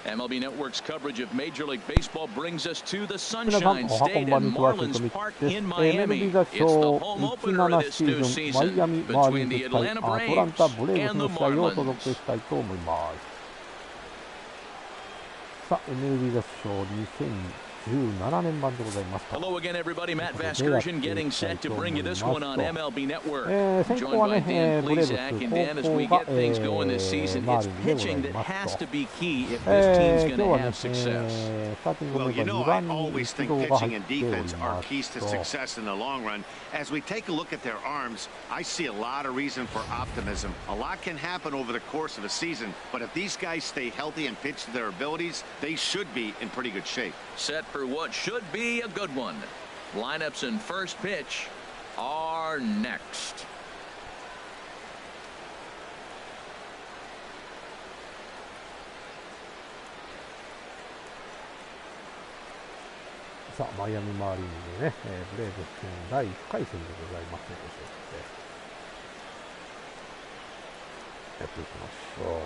MLB Network's coverage of Major League Baseball brings us to the Sunshine State and Marlins Park in Miami. It's the home opener of this new season between the Atlanta Braves and the Marlins. さあ、MLB 雑賞2017年版でございます。Hello again, everybody. Matt Vasgersian getting set to bring you this one on MLB Network. 先行はね、ブレーブス、後攻がマーリンズでございますと。今日はね、スターティングメンバー2番イチローが入っておりますと。As we take a look at their arms, I see a lot of reason for optimism. A lot can happen over the course of a season, but if these guys stay healthy and pitch to their abilities, they should be in pretty good shape. Set for what should be a good one. Lineups and first pitch are next. さあ、マイアミマーリンズでね、ブレーブス戦第1回戦でございますので、やっていきましょう。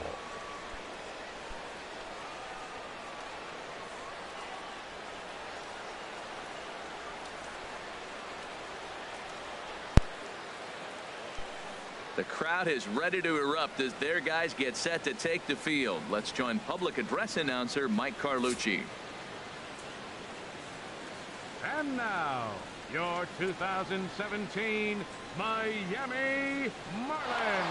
The crowd is ready to erupt as their guys get set to take the field. Let's join public address announcer Mike Carlucci. And now, your 2017 Miami Marlins.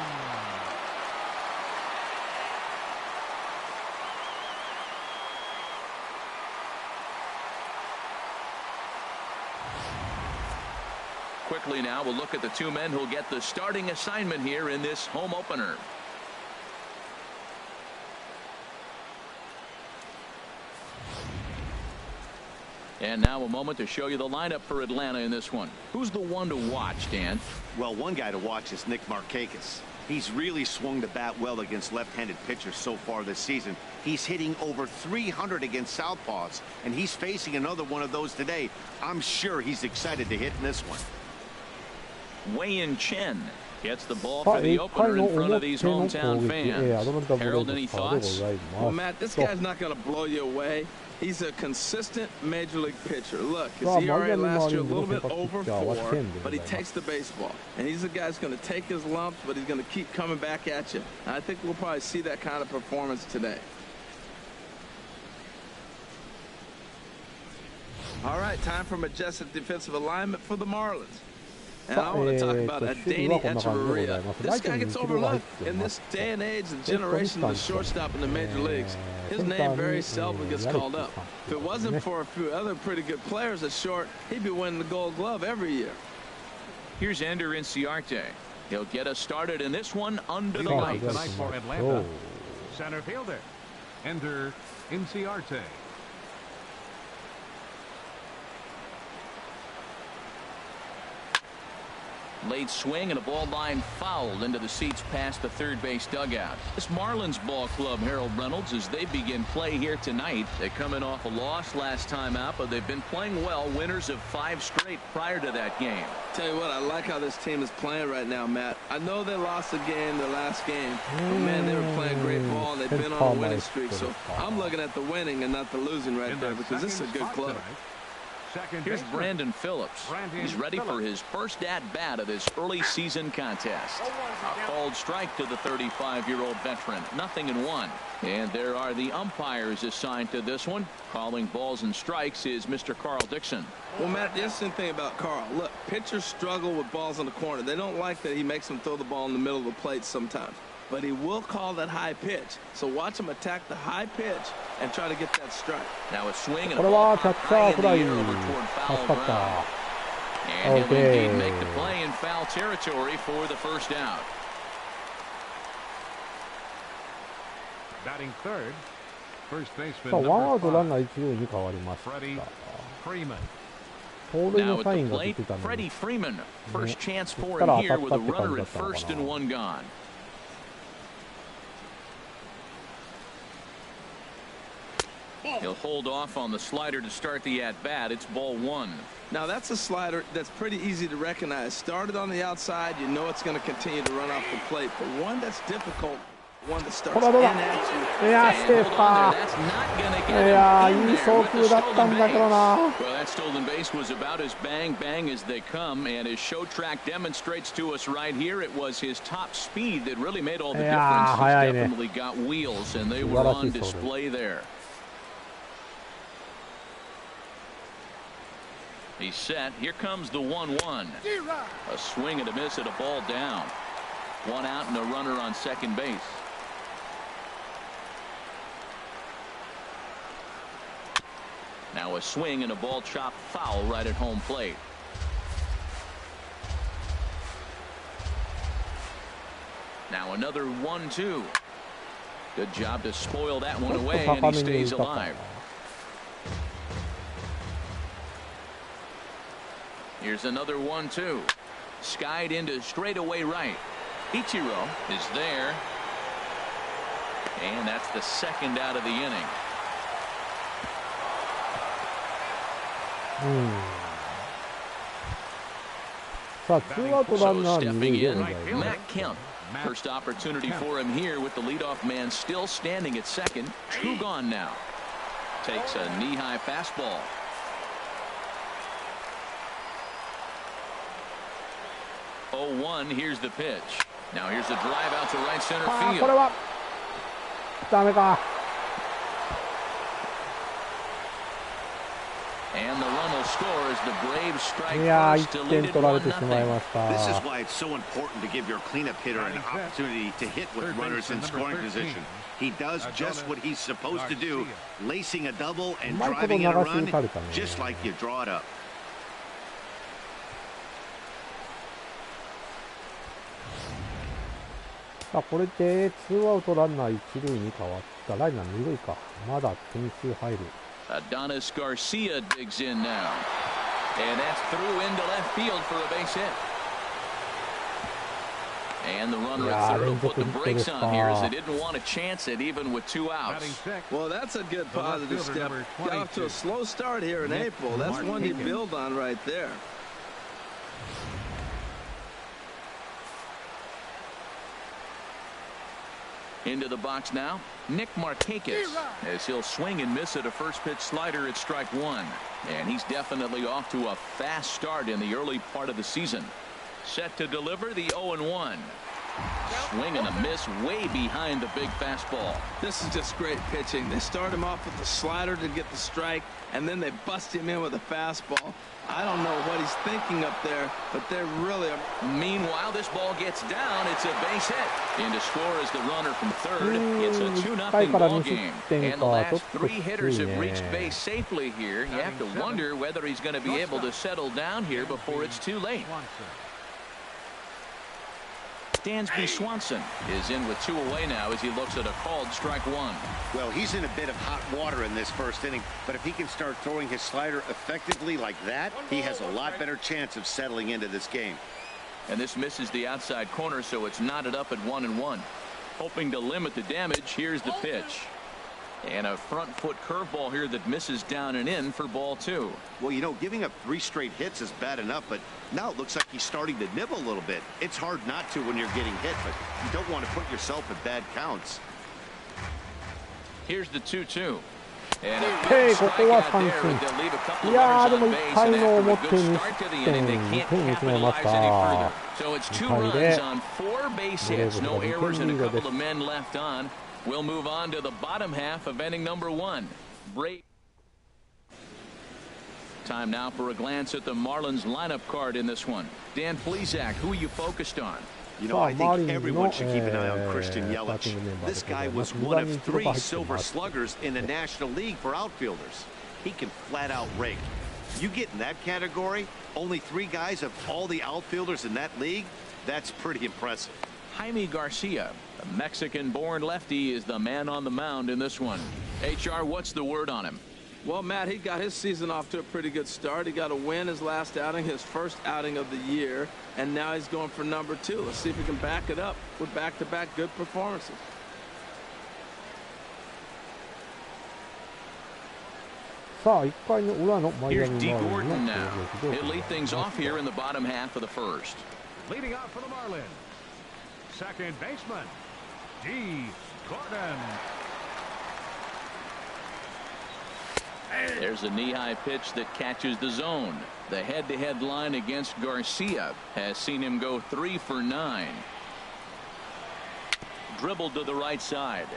Quickly now, we'll look at the two men who'll get the starting assignment here in this home opener. And now a moment to show you the lineup for Atlanta in this one. Who's the one to watch, Dan? Well, one guy to watch is Nick Markakis. He's really swung the bat well against left-handed pitchers so far this season. He's hitting over 300 against southpaws, and he's facing another one of those today. I'm sure he's excited to hit in this one. Wei Chen gets the ball for the opener in front of these hometown fans. Harold, any thoughts? Well, Matt, this guy's not going to blow you away. He's a consistent major league pitcher. Look, his ERA last year a little bit over 4, but he takes the baseball. And he's a guy that's going to take his lumps, but he's going to keep coming back at you. And I think we'll probably see that kind of performance today. All right, time for majestic defensive alignment for the Marlins. And I want to talk about Adeiny Echeverria. This guy gets overlooked in this day and age and generation of the shortstop in the major leagues. His name very seldom gets called up. If it wasn't for a few other pretty good players at short, he'd be winning the Gold Glove every year. Here's Ender Inciarte. He'll get us started in this one under the lights. Tonight for Atlanta, center fielder, Ender Inciarte. Late swing and a ball line fouled into the seats past the third base dugout. This Marlins ball club, Harold Reynolds, as they begin play here tonight. They're coming off a loss last time out, but they've been playing well, winners of 5 straight prior to that game. Tell you what, I like how this team is playing right now, Matt. I know they lost the game, their last game, but man, they were playing great ball and they've been on a winning streak. So I'm looking at the winning and not the losing right there, because this is a good club. Here's Brandon Phillips. He's ready for his first at-bat of this early season contest. A called strike to the 35-year-old veteran. 0-1. And there are the umpires assigned to this one. Calling balls and strikes is Mr. Carl Dixon. Well, Matt, the interesting thing about Carl, look, pitchers struggle with balls in the corner. They don't like that he makes them throw the ball in the middle of the plate sometimes. But he will call that high pitch. So watch him attack the high pitch and try to get that strike. Now a swing and a ball high in the air over toward foul ground. And he'll indeed make the play in foul territory for the first out. Batting third, first baseman ワンアウトランナ 5, ー1塁に変わりました。 Freddie Freeman. 盗塁 Now の at サイ the ンが出 plate, てたの Freddie に、 Freeman. First chance for him here with a runner at first and 1 gone. He'll hold off on the slider to start the at-bat. It's ball 1. Now that's a slider that's pretty easy to recognize. Started on the outside, you know it's going to continue to run off the plate, but one that's difficult One that こ starts れはどうだ。 inactive. いや、セーフか。 That's not gonna い get や him ー、 in いい there 送 with the 球だったん stolen だけど base. な。 Well, that stolen base was about as bang bang as they come, and his show track demonstrates to us right here it was his top speed that really made all the いやー、 difference. 速 He's いね。 definitely got wheels, and they 素 were 晴らし on い走塁。 display there. He's set. Here comes the 1-1. A swing and a miss at a ball down. One out and a runner on second base. Now a swing and a ball chopped foul right at home plate. Now another 1-2. Good job to spoil that one away, and he stays alive. Here's another 1-2. Skied into straightaway right. Ichiro is there. And that's the second out of the inning. Stepping in, Matt Kemp. First opportunity for him here with the leadoff man still standing at second. Two gone now. Takes a knee-high fastball. Oh, 1, here's the pitch. Now here's a drive out to right center field. これはダメか。 And the run will score as the Braves strike いやー、 first, 1点 deleted 取られ 1-0. てしまいまし This is た。 why it's so important to give your cleanup hitter an opportunity to hit with runners in scoring position. He does just what he's supposed to do, lacing a double and driving in a run, just like you draw it up. さあ、これでツーアウトランナー一塁に変わった。ライナー二塁か。まだ点数入る。Adonis Garcia digs in now. And that's through into left field for a base hit. And the runner at third will put the brakes on here as they didn't want to chance it even with 2 outs. Well, that's a good positive step. Got off to a slow start here in April. That's one you build on right there. Into the box now, Nick Markakis, as he'll swing and miss at a first pitch slider at strike one. And he's definitely off to a fast start in the early part of the season. Set to deliver the 0-1. Swing and a miss way behind the big fastball. This is just great pitching. They start him off with the slider to get the strike, and then they bust him in with a fastball. I don't know what he's thinking up there, but they're really... Meanwhile, this ball gets down. It's a base hit. In to score is the runner from third. It's a 2-0 ball game. And the last 3 hitters have reached base safely here. You have to wonder whether he's going to be able to settle down here before it's too late. Dansby Swanson is in with 2 away now as he looks at a called strike one. Well, he's in a bit of hot water in this first inning, but if he can start throwing his slider effectively like that, he has a lot better chance of settling into this game. And this misses the outside corner, so it's knotted up at 1-1. Hoping to limit the damage, here's the pitch. And a front foot curveball here that misses down and in for ball 2. Well, you know, giving up 3 straight hits is bad enough, but now it looks like he's starting to nibble a little bit. It's hard not to when you're getting hit, but you don't want to put yourself in bad counts. Here's the 2-2. And a Hey, big strikeout there, but they'll leave a couple of runners on base, and after a good start to the inning, they can't capitalize any further. So it's 2 runs on 4 base hits, no errors, and a couple of men left on. We'll move on to the bottom half of inning number 1. Time now for a glance at the Marlins lineup card in this one. Dan Plesac, who are you focused on? You know, I think everyone should keep an eye on Christian Yelich. This guy was one of 3 silver sluggers in the National League for outfielders. He can flat out rake. You get in that category, only 3 guys of all the outfielders in that league, that's pretty impressive. Jaime Garcia, a Mexican-born lefty, is the man on the mound in this one. HR, what's the word on him? Well, Matt, he got his season off to a pretty good start. He got a win his last outing, his first outing of the year, and now he's going for number 2. Let's see if he can back it up with back-to-back good performances. Here's D. Gordon now. He'll lead things off here in the bottom half of the first. Leading off for the Marlins, second baseman, There's a knee-high pitch that catches the zone. The head-to-head line against Garcia has seen him go 3 for 9. Dribbled to the right side.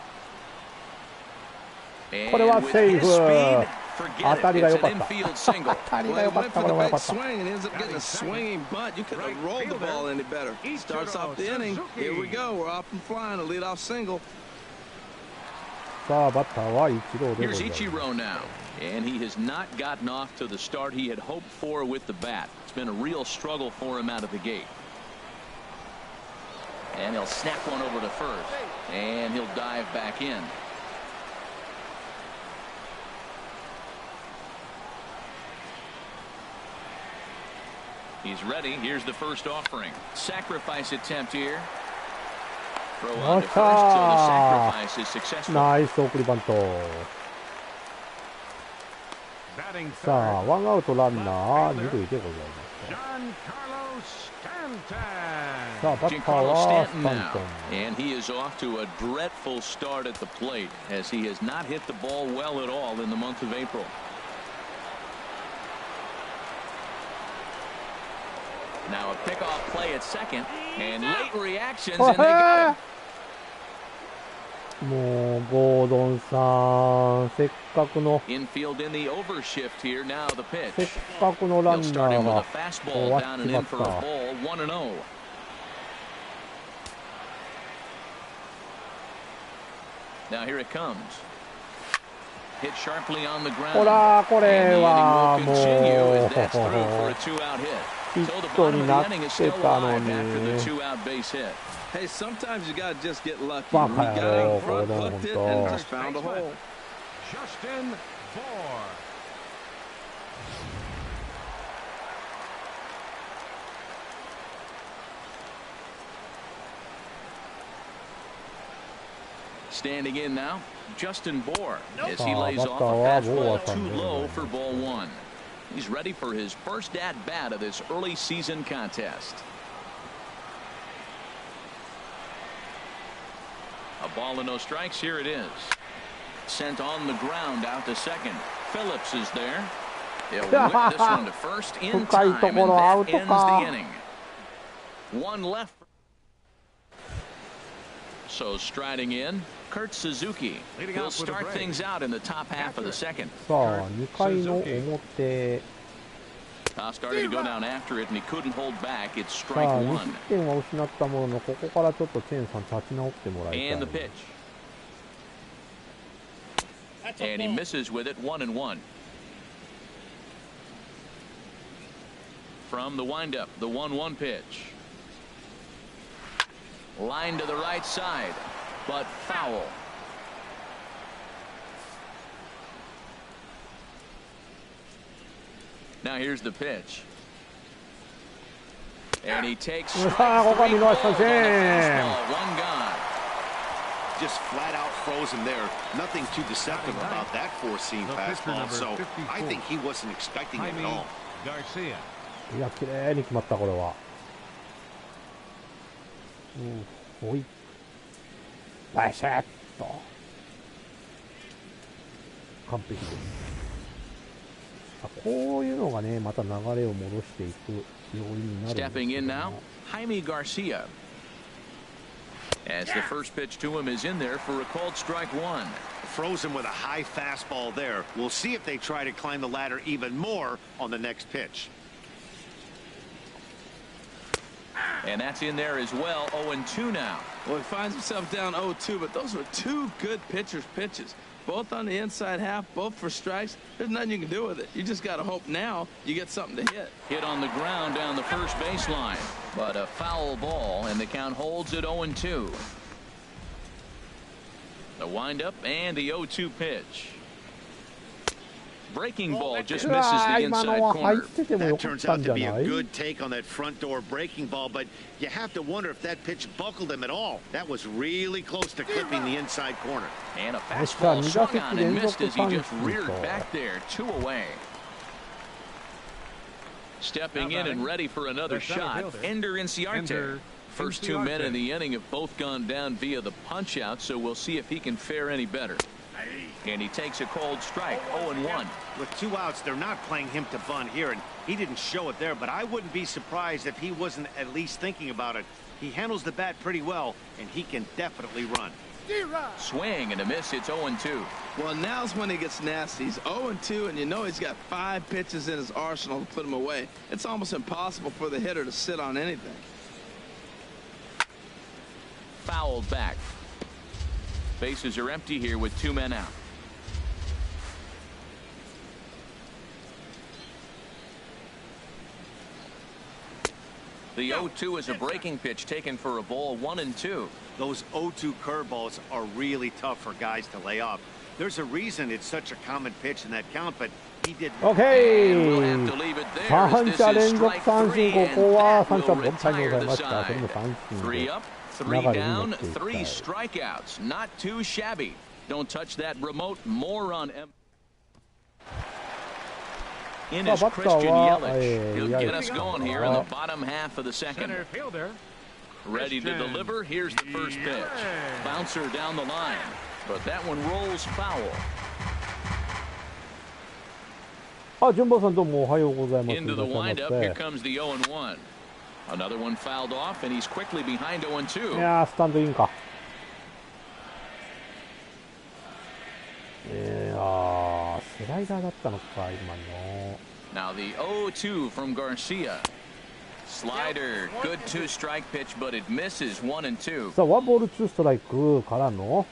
And with his speed, forget it. It's an infield single. Well, he went for the big swing and ends up getting a swinging bunt. You couldn't have rolled the ball any better. Starts off the inning. Here we go. We're off and flying. A leadoff single. さあバッターはイチローでございます。 Here's Ichiro now, and he has not gotten off to the start he had hoped for with the bat. It's been a real struggle for him out of the gate. And he'll snap one over to first, and he'll dive back in. He's ready. Here's the first offering. Sacrifice attempt here. Throw on to first, so the sacrifice is successful. ナイス送りバント。さあワンアウトランナー二塁でございます。さあバッターはスタントン。 And he is off to a dreadful start at the plate as he has not hit the ball well at all in the month of April. Now a pickoff play at second, and late reactions, and they got him. もうゴードンさん、せっかくの Infield in the overshift here. Now the pitch. せっかくのラン He'll ナ start ー him with が a fastball 終わ down っ and ちま in っ for a た。 ball, 1-0. Now here it comes. Hit sharply on the ground. ほらこ And れ the inning は will も continue う as that's through for a 2-out hit. ヒ So the ット bottom に of な the っ inning is て still たの alive に。 after the 2-out base hit. Hey, sometimes you gotta just get lucky. バ We カ got 野 out 郎 in ゴ front, ードン hooked it, 本 and 当。 just found a hole. Justin Bohr. Standing in now, Justin Bohr, as he さあ lays バッ off ター a はボ fastball ーさん too でござい low ます。 for ball 1. He's ready for his first at bat of this early season contest. A ball and no strikes. Here it is. Sent on the ground out to second. Phillips is there. He'll whip this one to first in 深い time, と and ころアウ that ト ends か the inning. One left. So striding in, Kurt Suzuki. He'll start things out in the top half of the second. さあ2回の表。 Started to go down after it, and he couldn't hold back. It's さ strike あ2 one. 失点は失ったもののここからちょっとチェンさん立ち直ってもらいたい。 And the pitch. And he misses with it, 1-1. From the windup, the 1-1 pitch. Line to the right side, but foul. Now here's the pitch. And he takes strike さあここは three 見 balls 逃し on 三 the 振。 fastball, one gone. Just flat out frozen there. Nothing too deceptive about that four-seam The pitcher, fastball. number So 54. I think he wasn't expecting it at all. Garcia. いや綺麗に決まったこれは。おいバシャッと完璧です。こういうのがねまた流れを戻していく要因になるんですけど Stepping in now, Jaime Garcia. As the first pitch to him is in there for a called strike one. Frozen with a high fastball there. We'll see if they try to climb the ladder even more on the next pitch. And that's in there as well. 0-2 now. Well, he finds himself down 0-2, but those were two good pitchers' pitches. Both on the inside half, both for strikes. There's nothing you can do with it. You just got to hope now you get something to hit. Hit on the ground down the first baseline. But a foul ball, and the count holds at 0-2. The windup and the 0-2 pitch. Breaking ball just misses the inside corner. That turns out to be a good take on that front door breaking ball, but you have to wonder if that pitch buckled him at all. That was really close to clipping the inside corner. And a fastball swung on and missed as he just reared back there. 2 away. Stepping in and ready for another shot, Ender Inciarte. First 2 men in the inning have both gone down via the punch out, so we'll see if he can fare any better. And he takes a cold strike, 0-1. With 2 outs, they're not playing him to bunt here, and he didn't show it there, but I wouldn't be surprised if he wasn't at least thinking about it. He handles the bat pretty well, and he can definitely run. Swing and a miss, it's 0-2. Well, now's when he gets nasty. He's 0-2, and you know he's got 5 pitches in his arsenal to put him away. It's almost impossible for the hitter to sit on anything. Fouled back. Bases are empty here with 2 men out. The 0-2 is a breaking pitch taken for a ball, 1-2. Those 0-2 curveballs are really tough for guys to lay off. There's a reason it's such a common pitch in that count, but he did. Okay. We'll have to leave it there. 3者連続三振、ここは三者凡退でございました。これも三振で 3 up, 3 down, 3 strikeouts. Not too shabby. Don't touch that remote. More on M. In is Christian Yelich. He'll get us going here in the bottom half of the second. Ready to deliver. Here's the first pitch. Bouncer down the line, but that one rolls foul. Into the windup. Here comes the 0-1. Another one fouled off, and he's quickly behind 0-2. いやー、スタンドインか。スライダーだったのか、今の。Now the 0-2 from Garcia. Slider, good 2-strike pitch, but it misses 1-2. さあ、1ボール2ストライクからの。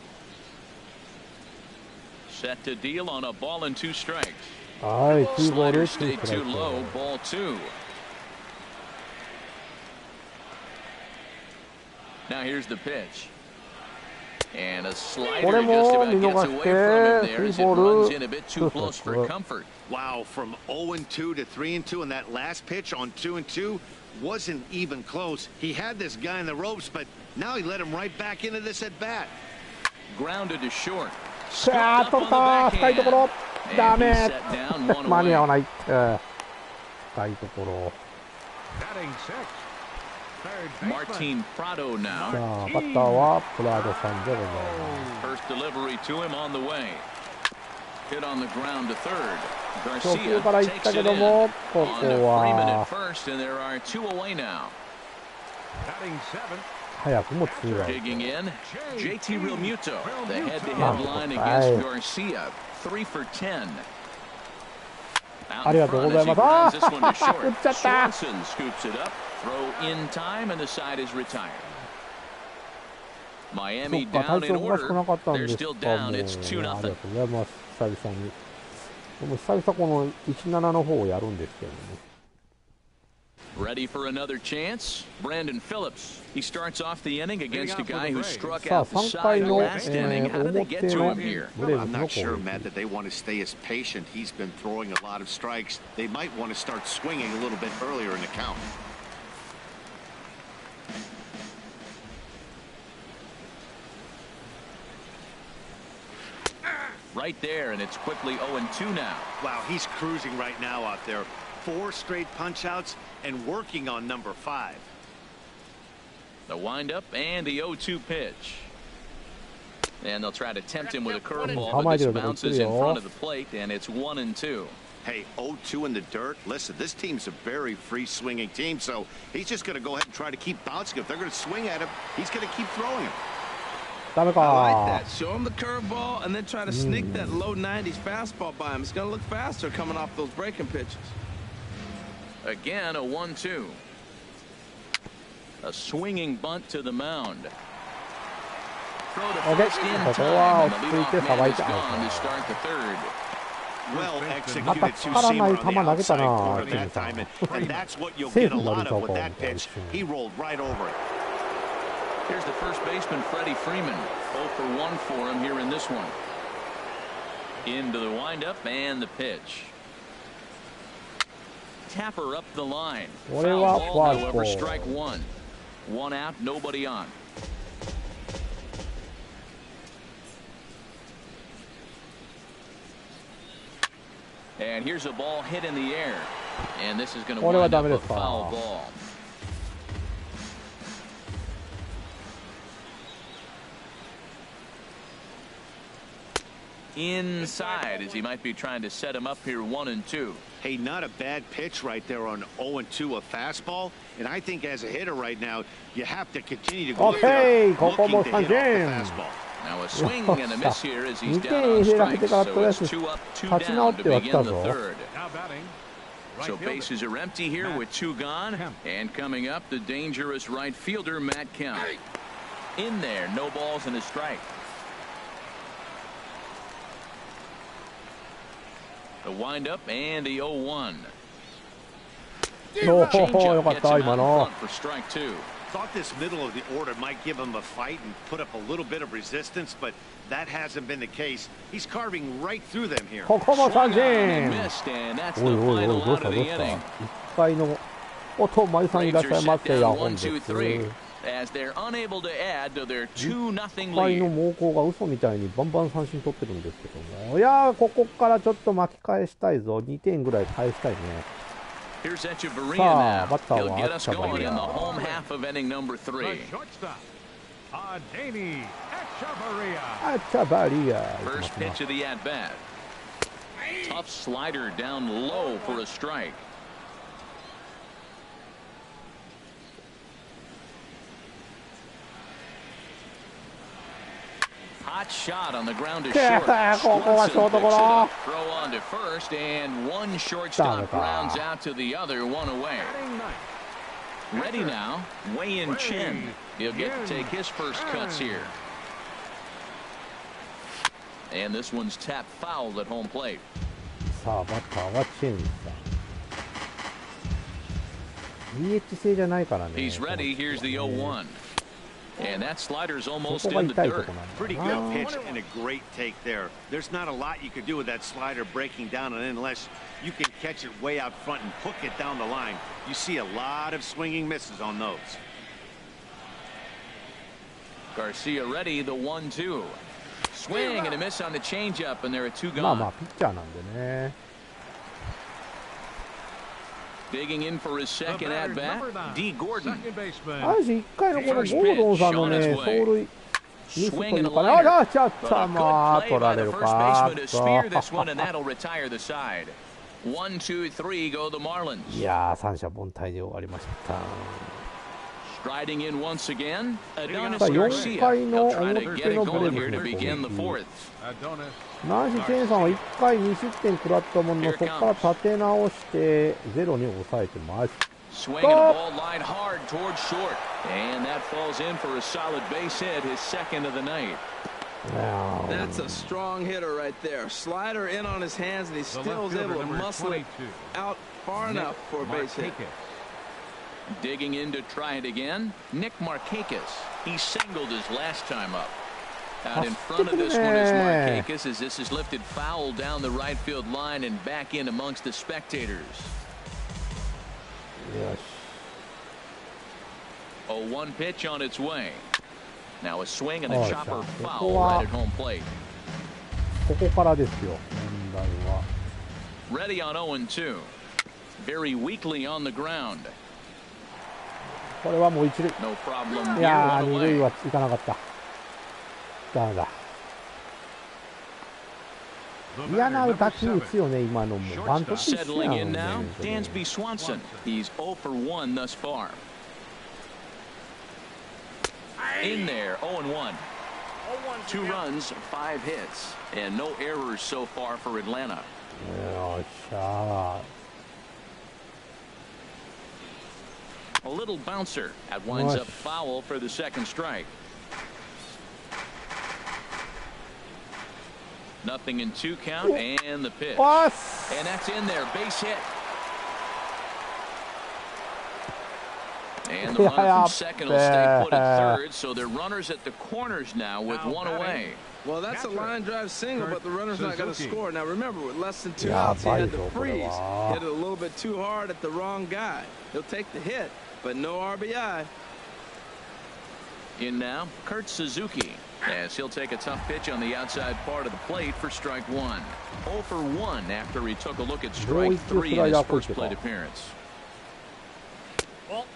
Set to deal on a ball and 2 strikes. はい、2ボール2 Slider ストライ stayed ク。 too low, ball 2. Now here's the pitch. And a slider just about gets away from him there as it runs in a bit too close for comfort. Wow, from 0-2 to 3-2, and that last pitch on 2-2 wasn't even close. He had this guy in the ropes, but now he let him right back into this at bat. Grounded to short. さあ、取った、深いところ。ダメ。間に合わない。深いところ。Martin Prado now. さあ、バッターはプラドさんでございま First delivery to him on the way. Hit on the ground to third. す。初球 Garcia から行っ takes たけ it ど in. も、こ On こ to Freeman は at first, and there are 2 away now. 早くもツーアウト。 Digging in, JT Realmuto. The head-to-head line against Garcia. 3 for 10. ありがとうございます。This one to short. 打っちゃった。 Swanson scoops it up. Throw in time, and the side is retired. Miami そっか、 down 体 in 調おかしくな order. かったん They're ですか。 still もう down. あり It's 2-0. がとうございます。久々に。でも久々この17の方をやるんですけどね。Ready for another chance? Brandon Phillips. He starts off the inning against a guy who struck out the side last inning. How did they get to him here? I'm not sure, Matt, that they want to stay as patient. He's been throwing a lot of strikes. They might want to start swinging a little bit earlier in the count. Right there, and it's quickly 0-2 now. Wow, he's cruising right now out there. 4 straight punch-outs and working on number 5. The windup and the 0-2 pitch. And they'll try to tempt him with a curveball, but this bounces in front of the plate, and it's 1-2. Hey, 0-2 in the dirt. Listen, this team's a very free-swinging team, so he's just going to go ahead and try to keep bouncing. If they're going to swing at him, he's going to keep throwing him. ダメか。 I like that. Show him the curveball and then try to sneak that low 90s fastball by him. It's going to look faster coming off those breaking pitches. Again, a 1-2. A swinging bunt to the mound. Throw to first in time, and the leadoff man is gone to start the third. Well executed two-seamer on the outside corner that time, and that's what you'll get a lot of with that pitch. He rolled right over it. Here's the first baseman, Freddie Freeman. 0 for 1 for him here in this one. Into the windup and the pitch. Tapper up the line. Foul ball, however, strike 1. 1 out, nobody on. And here's a ball hit in the air. And this is going to wind up a foul ball. inside as he might be trying to set him up here 1-2. Hey, not a bad pitch right there on 0-2, a fastball. And I think as a hitter right now, you have to continue to go there, looking to hit off the fastball. Now a swing and a miss here as he's down on strikes, so it's 2 up, 2 down to begin the third. Now batting. So bases are empty here with 2 gone. And coming up, the dangerous right fielder, Matt Kemp. In there, no balls and a strike. The windup and the 0-1. Changeup gets him out in front for strike 2. Thought this middle of the order might give him a fight and put up a little bit of resistance, but that hasn't been the case. He's carving right through them here. ここも三振。Missed, and that's the final out of the inning. 1回の音まゆさんいらっしゃいませ。1、2、3 as they're unable to add to their 2-0 1回の lead. 猛攻が嘘みたいにバンバン三振取ってるんですけども、いやーここからちょっと巻き返したいぞ。2点ぐらい返したいね。Here's Echeverria さあ now. バッター He'll は get ア us ッチャバ going リ in the ア。 home half of inning number 3. The shortstop, Adeiny Echeverria. アッチャバリア。 First pitch of the at-bat. Tough slider down low for a strike. Hot shot on the ground to short. ここはショートゴロ。 Throw on to first, and one shortstop grounds out to the other, 1 away. Batting ninth. Ready now, Wei-In Chin. He'll get to take his first cuts here. And this one's tapped foul at home plate. さあバッターはチェンさん。DH 制じゃないからね。 He's ready. Here's the 0-1. And that slider's そ almost こが in the 痛いと dirt. こなんだ Pretty な。 good pitch and a great take there. There's not a lot you could do with that slider breaking down, and unless you can catch it way out front and hook it down the line, you see a lot of swinging misses on those. Garcia ready, the 1-2. Swing and a miss on the changeup, and there are 2 gone. まあまあピッチャーなんでね。Digging in for his second at bat, D. Gordon. Second baseman. あるし1回のこのゴードンさんのね走塁ミスというかね、あらちょっ But と a まあ good 取 play ら by れ the る first か baseman to spear this one, and that'll retire the side. 1, 2, 3 go the Marlins. いやー三者凡退で終わりました。 Striding in once again, Adonis さあ4 Garcia. 回の He'll try to 表 get it のブレ going ー here ブ to スの begin the 攻撃 fourth. Adonis. ナンシチェンさんは1回2失点食らったもののそこから立て直してゼロに抑えてます。 Swing and a ball line hard towards short, and that falls in for a solid base hit, his second of the night. That's a strong hitter right there. Slider in on his hands, and he still is able to muscle it out far enough for a base hit. Digging in to try it again, Nick Markakis. He singled his last time up. Out in front of this one is Markakis as this is lifted foul down the right field line and back in amongst the spectators. よし 0-1 pitch on its way. Now a swing and a Oh, chopper so- foul right at home plate. ここからですよ問題は。 Ready on 0-2. Very weakly on the ground. これはもう一塁。 No problem い here, やー one 二塁 away. は行かなかった。ダメだ。嫌な打球打つよね今のもバントと一緒 Settling や in ん now, ね。 Dansby Swanson. He's 0 for 1 thus far. In there, 0-1. 2 runs, 5 hits, and no errors so far for Atlanta. よっしゃ A little bouncer. That winds up foul for the second strike. Nothing in 2 count, and the pitch. ー。おっす And that's in there, base hit. And the runner from second will stay put at third, so they're runners at the corners now with 1 away. Well, that's a line drive single, but the runner's not going to score. Now, remember, with less than 2 Yeah, outs, he had to bye, freeze. bye. Hit it a little bit too hard at the wrong guy. He'll take the hit, but no RBI. In now, Kurt Suzuki, as he'll take a tough pitch on the outside part of the plate for strike 1. 0 for 1 after he took a look at strike 3 in his first plate appearance.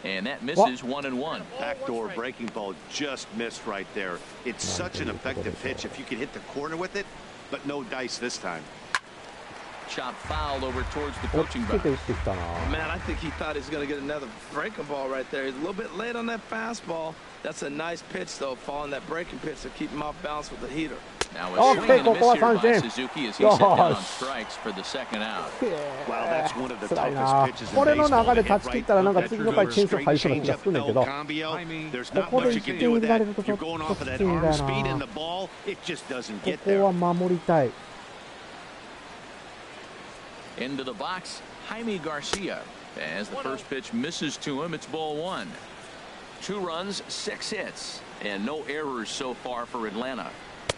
And that misses 1-1. Backdoor breaking ball just missed right there. It's such an effective pitch. If you can hit the corner with it, but no dice this time. Chop fouled over towards the coaching box. Man, I think he thought he was going to get another breaking ball right there. He's a little bit late on that fastball. That's a nice pitch, though, following that breaking pitch to keep him off balance with the heater. Now a swing and a miss here by Suzuki as he set down on strikes for the second out. Wow, that's one of the toughest pitches in これの baseball 中で to 断 hit ち切っ right たらなんか through 次 that の回点数 straight 入りそうな気が change するんだ up け no ど、 combio. There's こ not こで much you 1 can 点 do 入 with れられ that. るとちょ You're っと going き off of that ついんだ arm よ speed な。 and the ball. It just doesn't こ get こ there. は守りたい。Into the box, Jaime Garcia. As the first pitch misses to him, it's ball one. 2 runs, 6 hits, and no errors so far for Atlanta.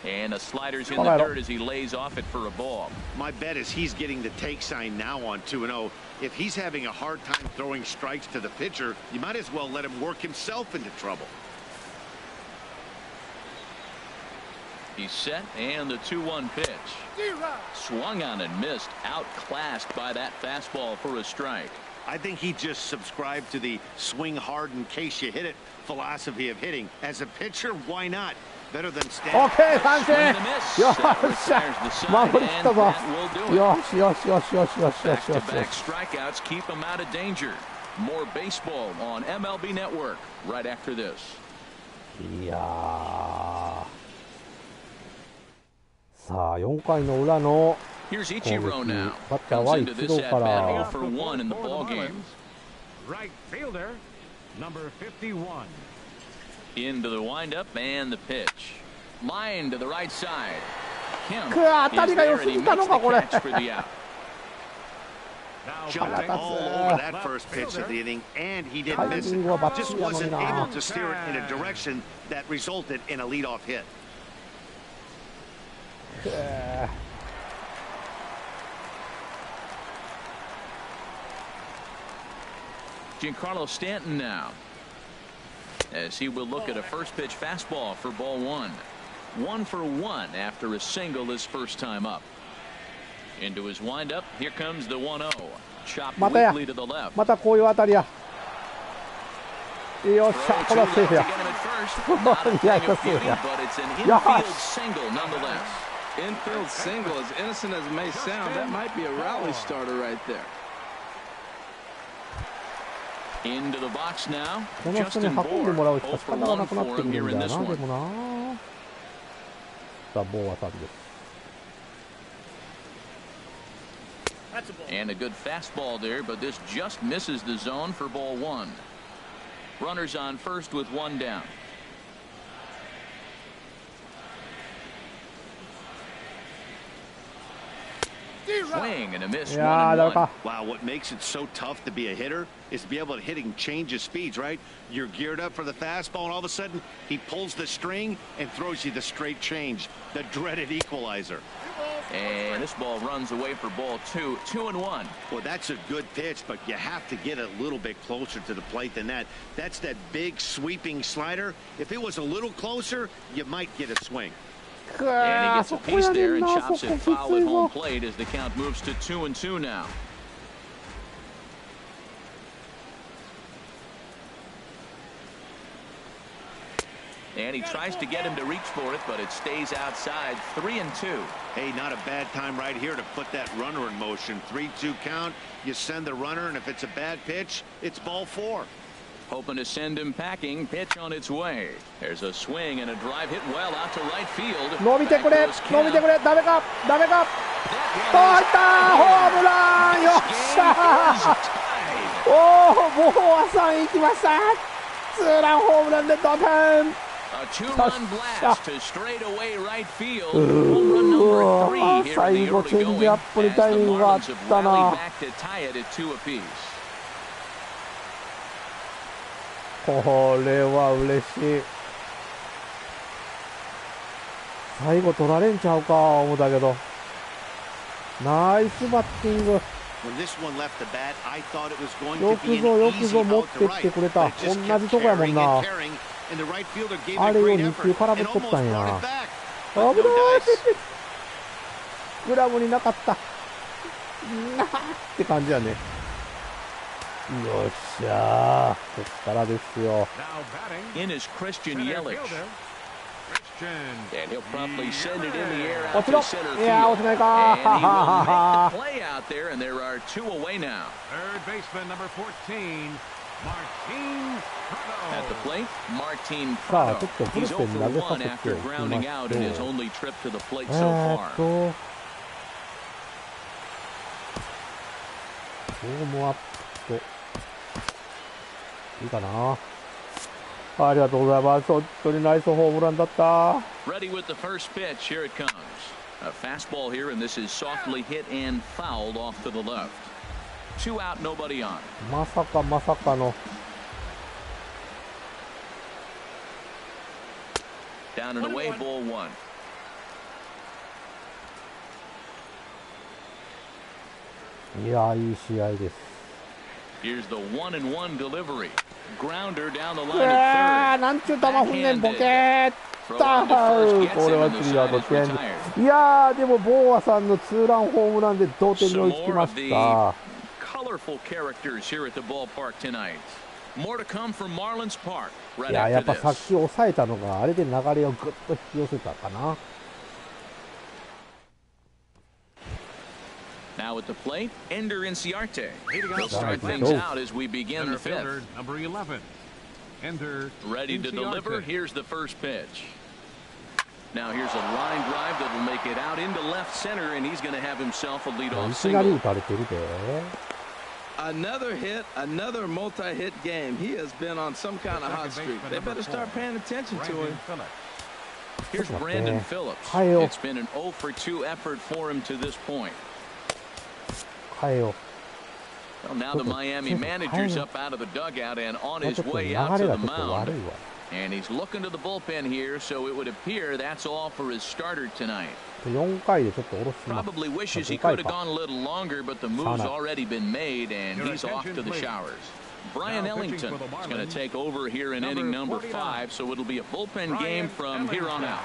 And the slider's in the dirt as he lays off it for a ball. My bet is he's getting the take sign now on 2-0. If he's having a hard time throwing strikes to the pitcher, you might as well let him work himself into trouble. He's set, and the 2-1 pitch. Swung on and missed, outclassed by that fastball for a strike. I think he just subscribed to the swing hard in case you hit it philosophy of hitting. As a pitcher, why not? Better than stand. OK 三振。よっしゃ。守りきったぞ。よしよしよしよしよしよしよし。 Back-to-back strikeouts keep him out of danger. More baseball on MLB Network right after this. いやー。さあ4回の裏の Here's Ichiro now. バッターは Comes イ into チ this ロー at か bat 0 ら。 for 1 in the ball game. Right fielder, number 51. Into the windup and the pitch. Line to the right side. Kim くわ、当た is りが there 良 and す he ぎた makes の the かこれ。 catch for the out. Jumped all over that first pitch of the inning, and he didn't miss it. Just wasn't able to steer it in a direction that resulted in a leadoff hit. Giancarlo Stanton now, as he will look at a first pitch fastball for ball one. 1 for 1 after a single his first time up. Into his windup, here comes the 1-0. Chopped weakly to the left. またこういう当たりや。よっしゃ、これはセーフや。いや、セーフや。よし。 Infield single, as innocent as it may sound, that might be a rally starter right there. Into the box now. この人に運んでもらうしか仕方がなくなってくるんだよな。でもな。さあ、棒当たりです。 And a good fastball there, but this just misses the zone for ball one. Runners on first with 1 down. Swing and a miss. 1-1. Wow, what makes it so tough to be a hitter is to be able to hitting change of speeds, right? You're geared up for the fastball, and all of a sudden he pulls the string and throws you the straight change, the dreaded equalizer. And this ball runs away for ball 2. 2-1. Well, that's a good pitch, but you have to get a little bit closer to the plate than that. That's that big sweeping slider. If it was a little closer, you might get a swing. And he gets a piece there and chops it foul at home plate as the count moves to 2-2 now. And he tries to get him to reach for it, but it stays outside. 3-2. Hey, not a bad time right here to put that runner in motion. 3-2 count. You send the runner, and if it's a bad pitch, it's ball 4. Hoping to send him packing. Pitch on its way. There's a swing and a drive hit well out to right field. 伸びてくれ、伸びてくれ、ダメか、ダメか。と入った、ホームラン、よっしゃー。おお、ボーアさん行きました。ツーランホームランで同点。A 2-run blast to straightaway right field. Home run number 3 here in the early going as the Marlins have rallied back to tie it at 2 apiece. これは嬉しい。最後取られんちゃうか思ったけど。ナイスバッティング。よくぞ持ってきてくれた。同じとこやもんな。あれを2球空振っとったんや。危ない。グラブになかった。なって感じやね。よっしゃー。こっからですよ。In is Christian Yelich. And he'll promptly send it in the air out 落ちろ。 to center いやー、落ち field. ないか And he will ー。 make the play out there, and there are 2 away now. Third baseman number 14, Martin Prado. At the plate, Martin さあ、 Prado. ちょっとブル He's ペン 0 に for 投げさ 1 after せていきま grounding し out in his ょう。only trip to the plate so far. ウォームアップ。いいかな。ありがとうございます。本当にナイスホームランだった。 Ready with the first pitch. Here it comes. A fastball here, and this is softly hit and fouled off to the left. 2 out, nobody on. まさかまさかの。Down and away, ball 1. いやー、いい試合です。 Here's the 1-1 delivery. Grounder down the う line わー、 at なんちゅう球踏んねん、ボケー。 third. た Throw on to first これ gets は him, and ス the リーアウ side ト is 点。 retired. いやー、でもボーアさんのツーランホームランで同点に追いつきま Some し more た of。colorful characters here at the ballpark tonight. More to come from Marlins Park い right や、やっ after ぱさっ this. き抑えたのがあれで流れをぐっと引き寄せたかな。 Now at the plate, Ender Inciarte. Leading He'll off start right things now. out as we begin Center the fifth. fielder number 11, Ender Ready to Inciarte. deliver. Here's the first pitch. Now here's a line drive that'll make it out into left center, and he's going to have himself a い leadoff きなり single. 打たれてるで。 Another hit, another multi-hit game. He has been on some kind of hot streak. They better start paying attention to him. Brandon Phillips. Here's Brandon Phillips. Kyle. It's been an 0 for 2 effort for him to this point. 変えよ Well, now the Miami manager's up out of the dugout and on う。もう his ちょっと流 way れが out ち to ょ the っと悪い mound. わ。 And he's looking to the bullpen here, so it would appear that's all for his starter tonight. 4回でちょっっと下ろします。 Probably wishes he 5回 could have か。 gone a little longer, but the move's already been made, and Your he's off to attention, the please. showers. Brian Now pitching Ellington for the is going to Marlins, take over here in inning number 5, so it'll be a bullpen game from here on out.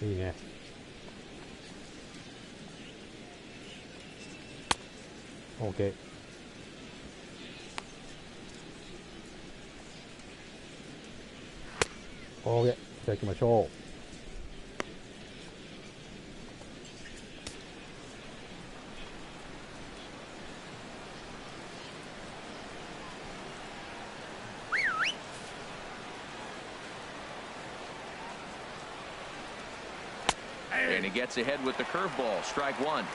いいね。OK。OK。じゃあ行きましょう。And he gets ahead with the curveball. Strike 1.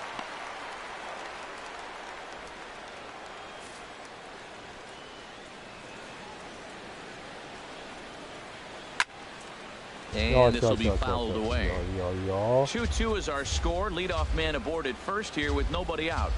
And this will be fouled away. 2-2 is our score. Leadoff man aboard at first here with nobody out.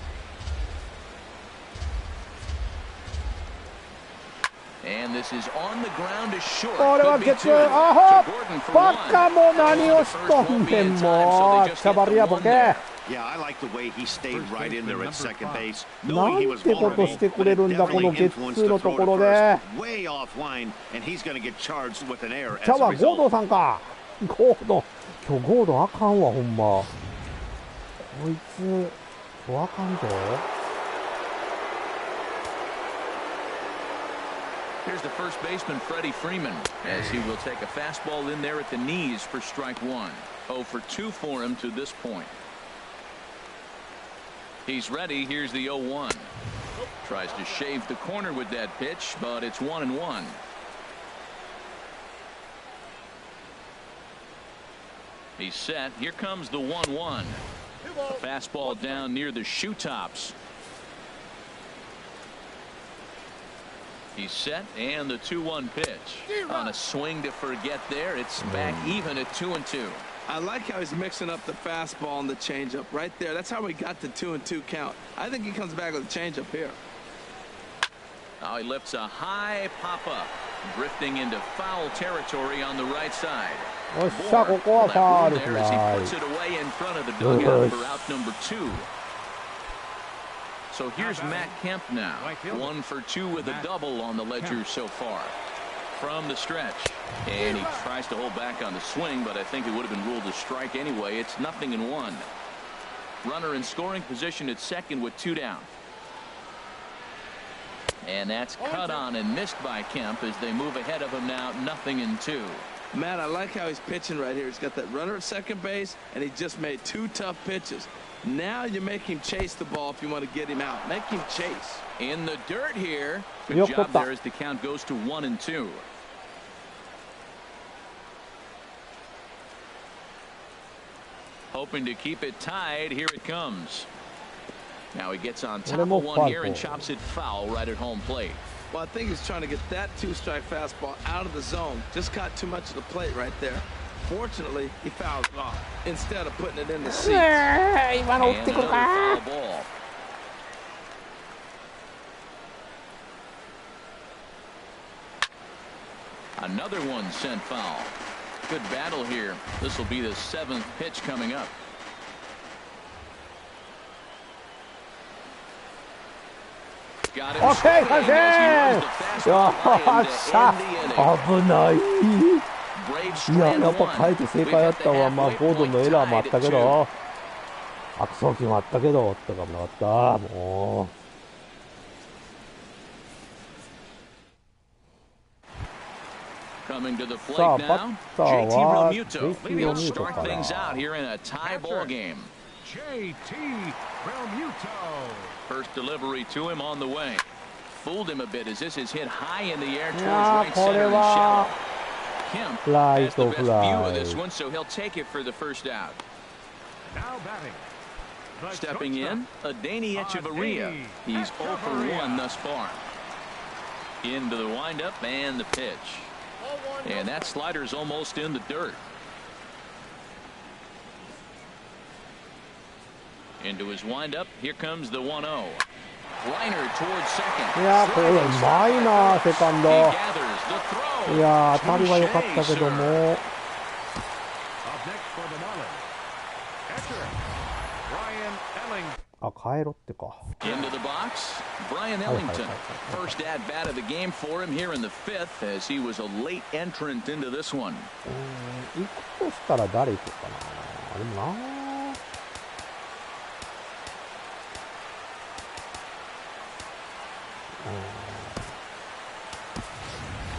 And this is on the ground to short. これは Could be ゲッツ two. あほ To Gordon for バ one. カも何をしとん First won't be ね in ん time, も so う they just 茶 hit 張 the りやボ one ケ there. Yeah, I like the way he stayed First right in there at baseman second number base, な knowing he ん was てことし vulnerable, てく but れ it るんだこ definitely のゲッ influenced ツー the のと throw ころ to で first. Way offline, and he's going to get charged with an error 茶 as a はゴード result. ンさんかゴードン今日ゴードンあかんわほんまこいつ今日あかんぞ Here's the first baseman, Freddie Freeman, as he will take a fastball in there at the knees for strike 1. 0 for 2 for him to this point. He's ready. Here's the 0-1. Tries to shave the corner with that pitch, but it's 1-1. He's set. Here comes the 1-1. A fastball down near the shoe tops. He's set, and the 2-1 pitch. On a swing to forget there, it's back even at 2-2. I like how he's mixing up the fastball and the changeup right there. That's how we got the 2-2 count. I think he comes back with a changeup here. Now he lifts a high pop-up, drifting into foul territory on the right side. よっしゃここはファールフ There as he ライ puts it away in front of the dugout for out number 2. So here's Matt Kemp now. 1 for 2 with a double on the ledger so far. from the stretch. And he tries to hold back on the swing, but I think it would have been ruled a strike anyway. It's 0-1. Runner in scoring position at second with 2 down. And that's cut on and missed by Kemp as they move ahead of him now, 0-2. Matt, I like how he's pitching right here. He's got that runner at second base, and he just made 2 tough pitches. Now you make him chase the ball if you want to get him out. Make him chase. In the dirt here. Good job there as the count goes to 1-2. Hoping to keep it tied. Here it comes. Now he gets on top of one here and chops it foul right at home plate. Well, I think he's trying to get that 2-strike fastball out of the zone. Just got too much of the plate right there. Fortunately, he fouls it off instead of putting it in the seats. And another foul ball. Another one sent foul. Good battle here. This will be the 7th pitch coming up. Got him Okay, straight as he runs the fastball line to end the inning. いや、やっぱ書いて正解だったわ。まあ、ゴードンのエラーもあったけど、悪送球もあったけど、とかもなかった。もう。Coming to the さあ、 plate バッ now, ター JT は Realmuto. Maybe he'll start things out here in a tie ball game. JT Realmuto. First delivery to him on the way. Fooled him a bit as this is hit high in the air towards いや right ー、こ center れ and は shallow. Kemp フライ has the と best フ view ラ of イ。 this one, so he'll take it for the first out. Now batting. The Stepping in, shortstop, Adani Echeverria. He's 0 for 1 thus far. Into the windup and the pitch. And that slider's almost in the dirt. Into his windup. Here comes the 1-0. Liner towards second. いやー、これうまいな、セカン He ド。 gathers the throw. いやー、当たりは良かったけども。Up next for the Marlins. Catcher, Brian Ellington. あ、帰ろってか。 Into the box, Brian Ellington. First at bat of the game for him here in the 5th as he was a late entrant into this one. 行くとしたら誰行こうかな。でもな。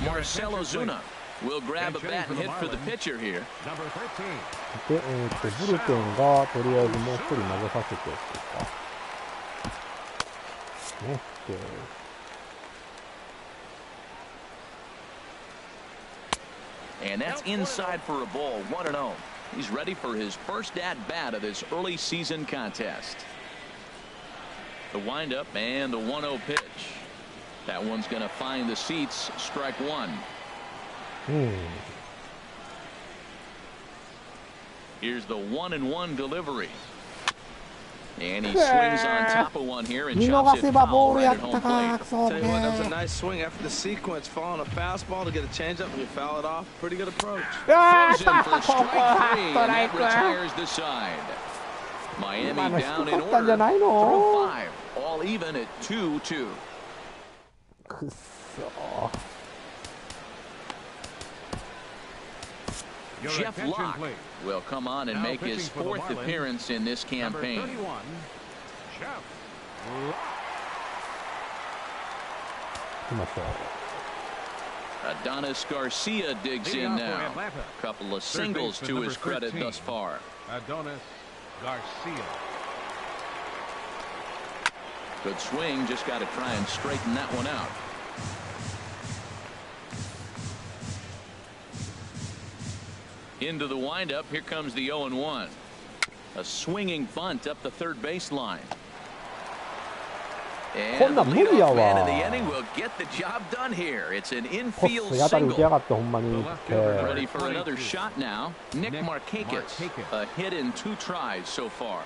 Marcell Ozuna will grab a bat and hit for the pitcher here. Number 13. で、ブルペンがとりあえずもう一人投げさせてっていうか。ね。And that's inside for a ball, 1-0. He's ready for his first at-bat of this early season contest. The windup and the 1-0 pitch. That one's going to find the seats, strike 1. Here's the 1-1 delivery. And he swings on top of one here and chops it foul right at home plate. Tell you what, that was a nice swing after the sequence, following a fastball to get a changeup and you foul it off. Pretty good approach. Throws him for strike 3, and that retires the side. Miami down in order through 5, all even at 2-2. くっそ。 Jeff Locke will come on and make his 4th appearance in this campaign. Number 31, Jeff Locke. 来ました。 Adonis Garcia digs in now. A couple of singles to his credit thus far. Adonis Garcia. Good swing, just got to try and straighten that one out. Into the windup, here comes the 0-1. A swinging bunt up the third baseline. And the leadoff man of the inning will get the job done here. It's an infield single. Ready for another shot now. Nick Markakis, a hit in 2 tries so far.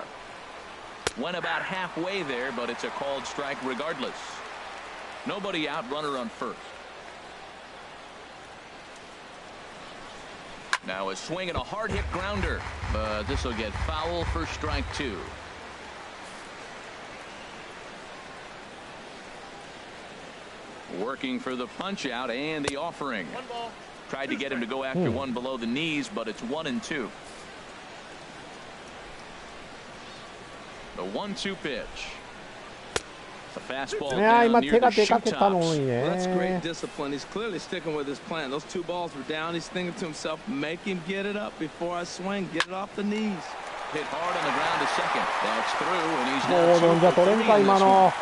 Went about halfway there, but it's a called strike regardless. Nobody out, runner on first. Now a swing and a hard hit grounder, but this will get foul for strike 2. Working for the punch out and the offering. Tried to get him to go after one below the knees, but it's 1-2. The 1-2 pitch. The fastball down near the shoe tops. That's great discipline. He's clearly sticking with his plan. Those two balls were down. He's thinking to himself, make him get it up before I swing. Get it off the knees. Hit hard on the ground to second. That's through, and he's now 2 for 3 in this one.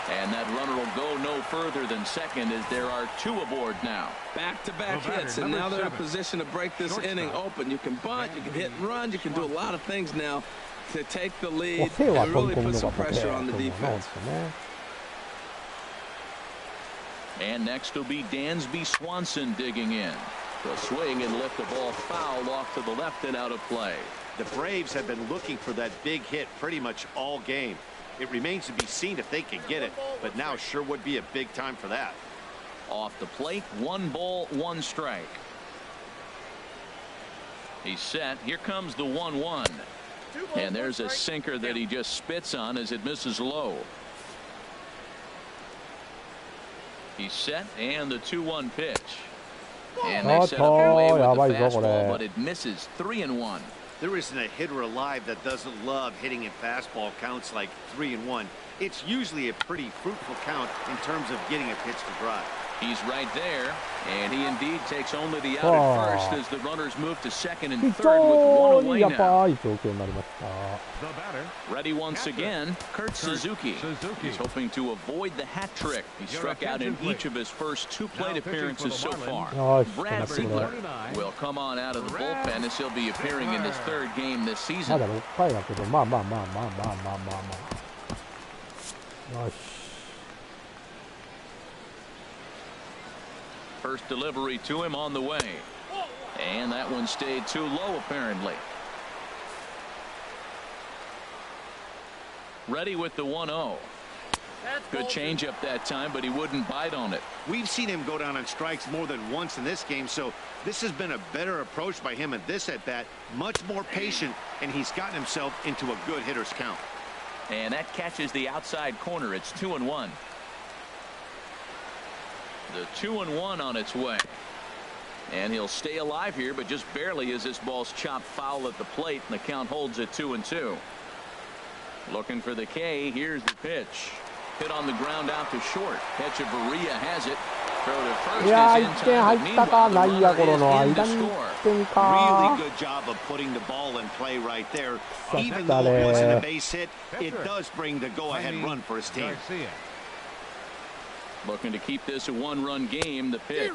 And that runner will go no further than second as there are 2 aboard now. Back-to-back hits, and now they're in a position to break this inning open. You can bunt, you can hit and run, you can do a lot of things now to take the lead and really put some pressure on the defense. And next will be Dansby Swanson digging in. The swing and lift the ball foul off to the left and out of play. The Braves have been looking for that big hit pretty much all game. It remains to be seen if they can get it, but now sure would be a big time for that. Off the plate, 1 ball, 1 strike. He's set. Here comes the 1-1. And there's a sinker that he just spits on as it misses low. He's set, and the 2-1 pitch. And they set up away with the fastball, but it misses. 3-1. There isn't a hitter alive that doesn't love hitting in fastball counts like 3-1. It's usually a pretty fruitful count in terms of getting a pitch to drive. He's right there, and he indeed takes only the out at first as the runners move to second and third with 1 away now. The batter. Ready once again, Kurt Suzuki. He's hoping to avoid the hat trick. He struck out in each of his first 2 plate appearances so far. Brad Ziegler will come on out of the bullpen as he'll be appearing in his 3rd game this season. First delivery to him on the way. And that one stayed too low apparently. Ready with the 1-0. Good changeup that time, but he wouldn't bite on it. We've seen him go down on strikes more than once in this game, so this has been a better approach by him at this at-bat. Much more patient, and he's gotten himself into a good hitter's count. And that catches the outside corner. It's 2-1. The 2-1 on its way. And he'll stay alive here, but just barely as this ball's chopped foul at the plate, and the count holds at 2-2. Looking for the K. Here's the pitch. Hit on the ground out to short. Echeverria has it. Throw to first is in time, but meanwhile, the runner is in to score. Really good job of putting the ball in play right there. Even though it wasn't a base hit, it does bring the go-ahead run for his team. Looking to keep this a 1-run game. The pitch.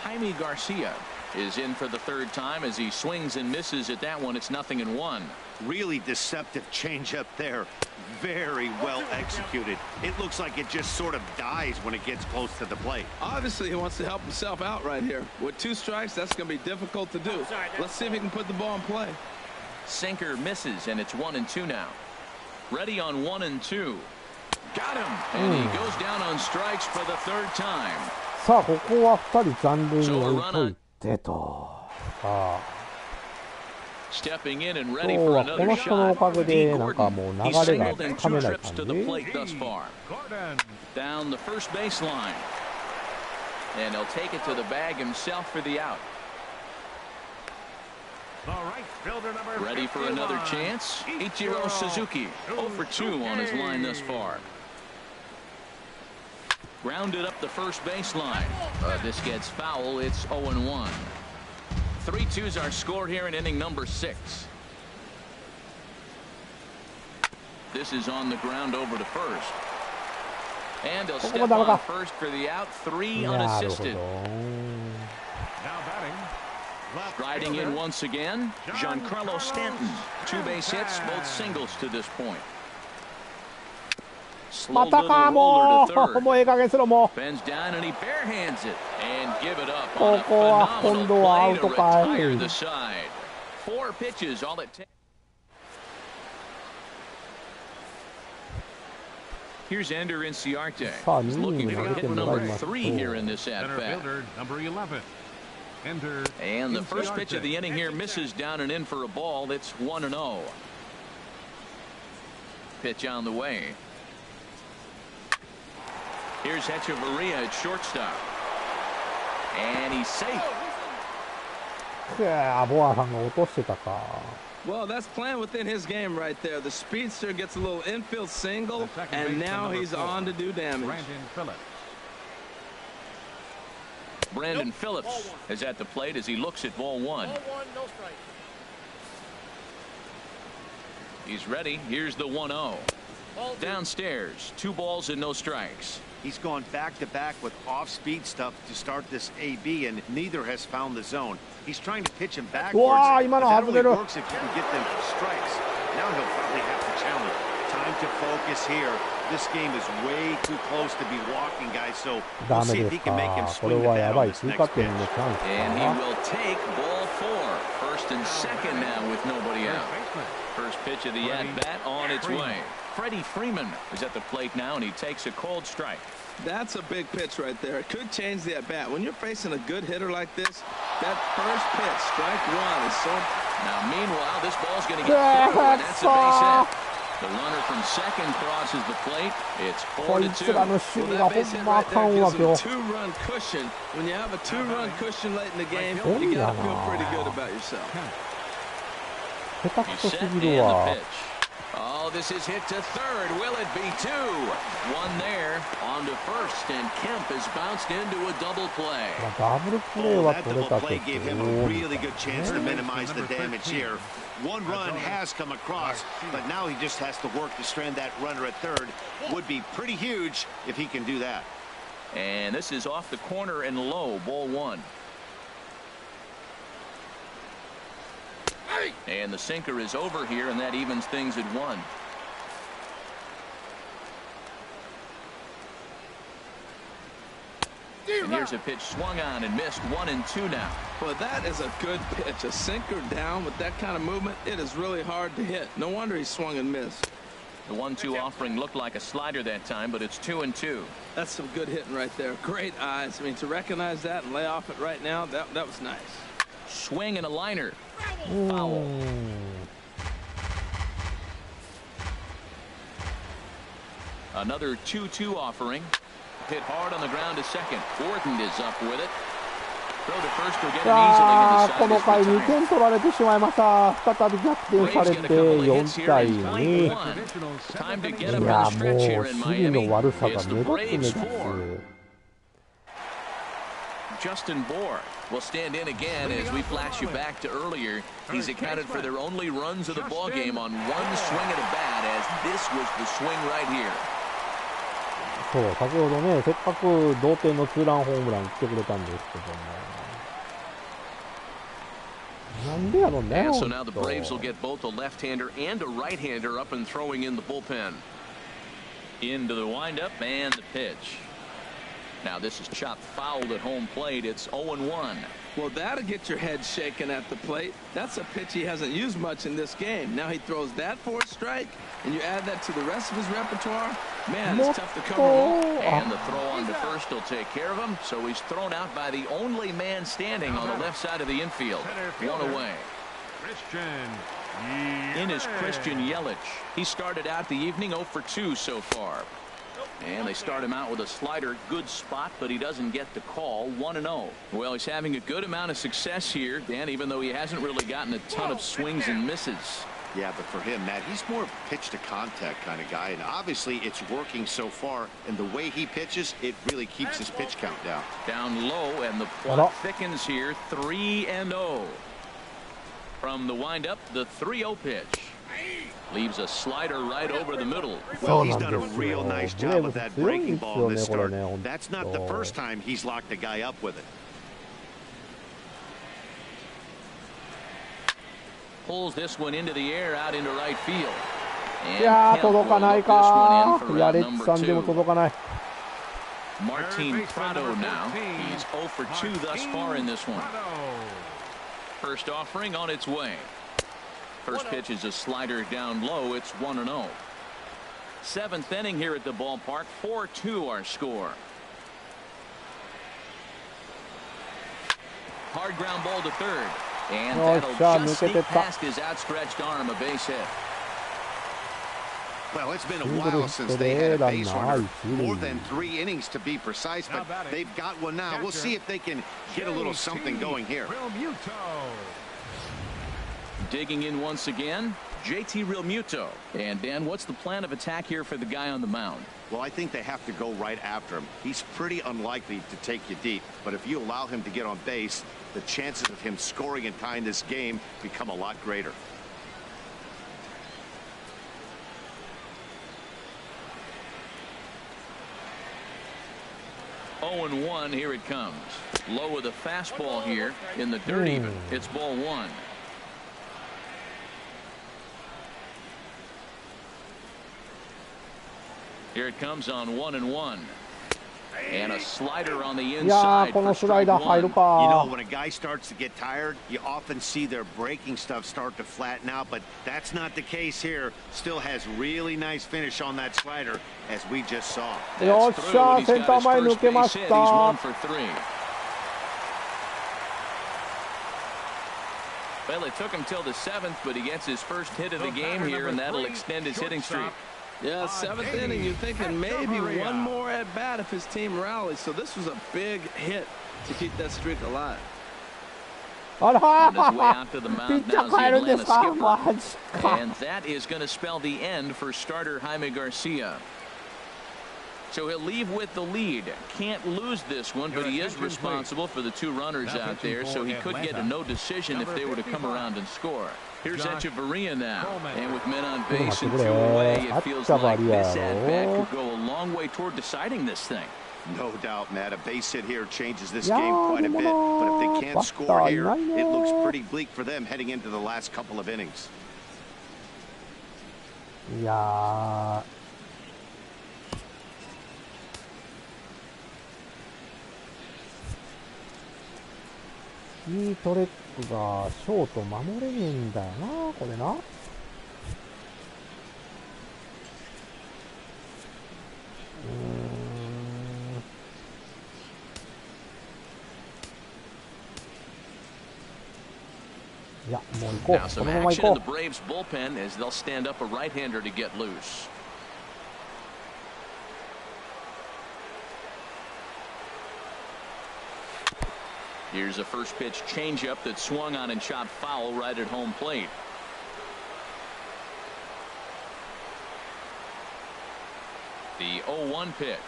Jaime Garcia is in for the 3rd time as he swings and misses at that one. It's 0-1. Really deceptive changeup there. Very well executed. It looks like it just sort of dies when it gets close to the plate. Obviously, he wants to help himself out right here. With 2 strikes, that's going to be difficult to do. Let's see if he can put the ball in play. Sinker misses, and it's 1-2 now. Ready on 1-2. Got him, and he goes down on strikes for the 3rd time. さあここは2人残塁に置いといてと。Stepping in and ready for another shot. D. Gordon. He's singled in 2 trips to the plate thus far. Down the first baseline. And he'll take it to the bag himself for the out. Ready for another chance. Ichiro Suzuki. 0 for 2 on his line thus far. Grounded up the first baseline. This gets foul. It's 0-1. 3-2s are scored here in inning number 6. This is on the ground over to first. And he'll step on first for the out. 3 unassisted. Riding in once again, Giancarlo Stanton. 2 base hits, both singles to this point. Slow little roller to third. Bends down and he barehands it and give it up on a phenomenal play to retire the side. 4 pitches, all it takes. Here's Ender Inciarte. He's looking for hit number 3 here in this at-bat. Number 11. And the first pitch of the inning here misses down and in for a ball. It's 1-0. Pitch on the way. Here's Hechavarria at shortstop. And he's safe. ボアさんが落としてたか。 Well, that's playing within his game right there. The speedster gets a little infield single, and now he's on to do damage. Brandon Phillips is at the plate as he looks at ball one. He's ready. Here's the 1-0. Downstairs, 2 balls and no strikes. He's gone back-to-back with off-speed stuff to start this AB, and neither has found the zone. He's trying to pitch him backwards, but that only works if you can get them strikes. Now he'll probably have to challenge. Time to focus here. This game is way too close to be walking, guys, so we'll see if he can make him swing the bat on this next pitch. And he will take ball 4. First and second now with nobody out. First pitch of the at-bat on its way. Freddie Freeman is at the plate now, and he takes a cold strike. That's a big pitch right there. It could change the at-bat. When you're facing a good hitter like this, that first pitch, strike one, is so... Now, meanwhile, this ball's going to get through, and that's a base hit. The runner from second crosses the plate. It's 4-2. Well, that base hit right there gives him a 2-run cushion. When you have a 2-run cushion late in the game, you got to feel pretty good about yourself. He's set in the pitch. Oh, this is hit to third. Will it be 2? 1 there. On to first, and Kemp has bounced into a double play. That double play gave him a really good chance to minimize the damage here. 1 run has come across, but now he just has to work to strand that runner at third. Would be pretty huge if he can do that. And this is off the corner and low, ball 1. And the sinker is over here, and that evens things at 1. And here's a pitch swung on and missed. 1-2 now. Well, that is a good pitch. A sinker down with that kind of movement, it is really hard to hit. No wonder he swung and missed. The 1-2 offering looked like a slider that time, but it's 2-2. That's some good hitting right there. Great eyes. I mean, to recognize that and lay off it right now, that was nice. Swing and a liner. Foul. Another 2-2 offering. Hit hard on the ground to second. Gordon is up with it. Throw to first will get him easily in the この回2点取られてしまいました。再び逆転されて4対2。いや、もう守備の悪さが目立つ。Justin Bohr will stand in again as we flash you back to earlier. He's accounted for their only runs of the ball game on 1 swing of the bat, as this was the swing right here. そう、先ほどね、せっかく同点のツーランホームラン来てくれたんですけども。なんでやろね。And so now the Braves will get both a left-hander and a right-hander up and throwing in the bullpen. Into the windup and the pitch. Now this is chopped fouled at home plate. It's 0-1. Well, that'll get your head shaken at the plate. That's a pitch he hasn't used much in this game. Now he throws that for a strike, and you add that to the rest of his repertoire. Man, it's tough to cover him. And the throw on to first will take care of him. So he's thrown out by the only man standing on the left side of the infield. 1 away. In is Christian Yelich. He started out the evening 0 for 2 so far. And they start him out with a slider. Good spot, but he doesn't get the call. 1-0. Well, he's having a good amount of success here, Dan, even though he hasn't really gotten a ton of swings and misses. Yeah, but for him, Matt, he's more of a pitch to contact kind of guy, and obviously it's working so far, and the way he pitches, it really keeps his pitch count down. Down low, and the plot thickens here. 3-0. From the windup, the 3-0 pitch. Leaves a slider right over the middle. Well, he's done a real nice job of that breaking ball this start. That's not the first time he's locked a guy up with it. Pulls this one into the air out into right field. いやー、届かないか。いや、レッツさんでも届かない。Martin Prado now. He's 0 for 2 thus far in this one. First offering on its way. First pitch is a slider down low. It's 1-0. 7th inning here at the ballpark. 4-2 our score. Hard ground ball to third. And that'll just sneak past his outstretched arm, a base hit. Well, it's been a while since they had a base runner. More than 3 innings to be precise, but they've got one now. We'll see if they can get a little something going here. Digging in once again, JT Realmuto. And Dan, what's the plan of attack here for the guy on the mound? Well, I think they have to go right after him. He's pretty unlikely to take you deep, but if you allow him to get on base, the chances of him scoring and tying this game become a lot greater. Oh and 1, here it comes. Low with a fastball here in the dirt even. It's ball 1. Here it comes on 1 and 1. And a slider on the inside for strike 1. You know, when a guy starts to get tired, you often see their breaking stuff start to flatten out, but that's not the case here. Still has really nice finish on that slider, as we just saw. That's through, and he's got his first base hit. He's 1 for 3. Well, it took him till the 7th, but he gets his first hit of the game here, and that'll extend his hitting streak. Yeah, 7th inning, you're thinking maybe one more at bat if his team rallies. So this was a big hit to keep that streak alive. On his way out to the mound now is the Atlanta skipper. And that is going to spell the end for starter Jaime Garcia. So he'll leave with the lead. Can't lose this one, but he is responsible for the 2 runners out there, so he could get a no decision if they were to come around and score. Here's Echeverria now, and with men on base and 2 away, it feels like this at-bat could go a long way toward deciding this thing. No doubt, Matt. A base hit here changes this game quite a bit, but if they can't score here, it looks pretty bleak for them heading into the last couple of innings. Yeah. ヒートレックがショート守れねえんだよな、これな。いや、もう行こう。このまま行こう。Braves bullpen as they'll stand up a right-hander to get loose. Here's a first pitch changeup that swung on and shot foul right at home plate. The 0-1 pitch.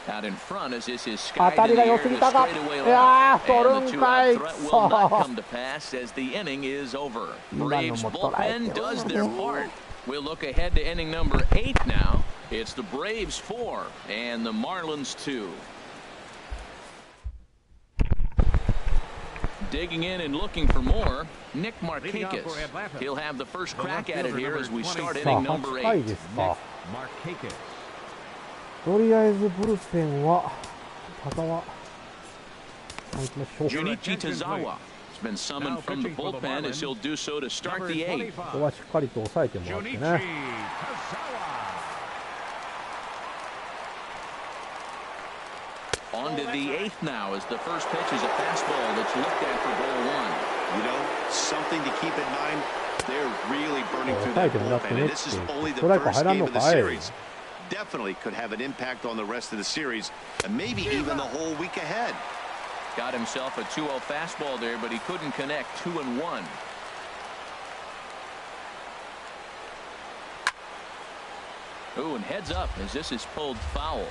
Out in front as this is skied in the air to straightaway left. And the 2-out threat will not come to pass as the inning is over. Braves bullpen does their part. We'll look ahead to inning number 8 now. It's the Braves 4 and the Marlins 2. Digging in and looking for more, Nick Markakis. He'll have the first crack at it here as we start inning number 8. Markakis. とりあえずブルペンは田澤。Junichi Tazawa has been summoned from the bullpen as he'll do so to start the 8th. ここはしっかりと抑えてもらってね。On to the 8th now as the first pitch is a fastball that's looked at for ball 1. You know, something to keep in mind, they're really burning through that bullpen, and this is only the first game of the series. Definitely could have an impact on the rest of the series, and maybe even the whole week ahead. Got himself a 2-0 fastball there, but he couldn't connect. 2-1. Ooh, and heads up as this is pulled foul.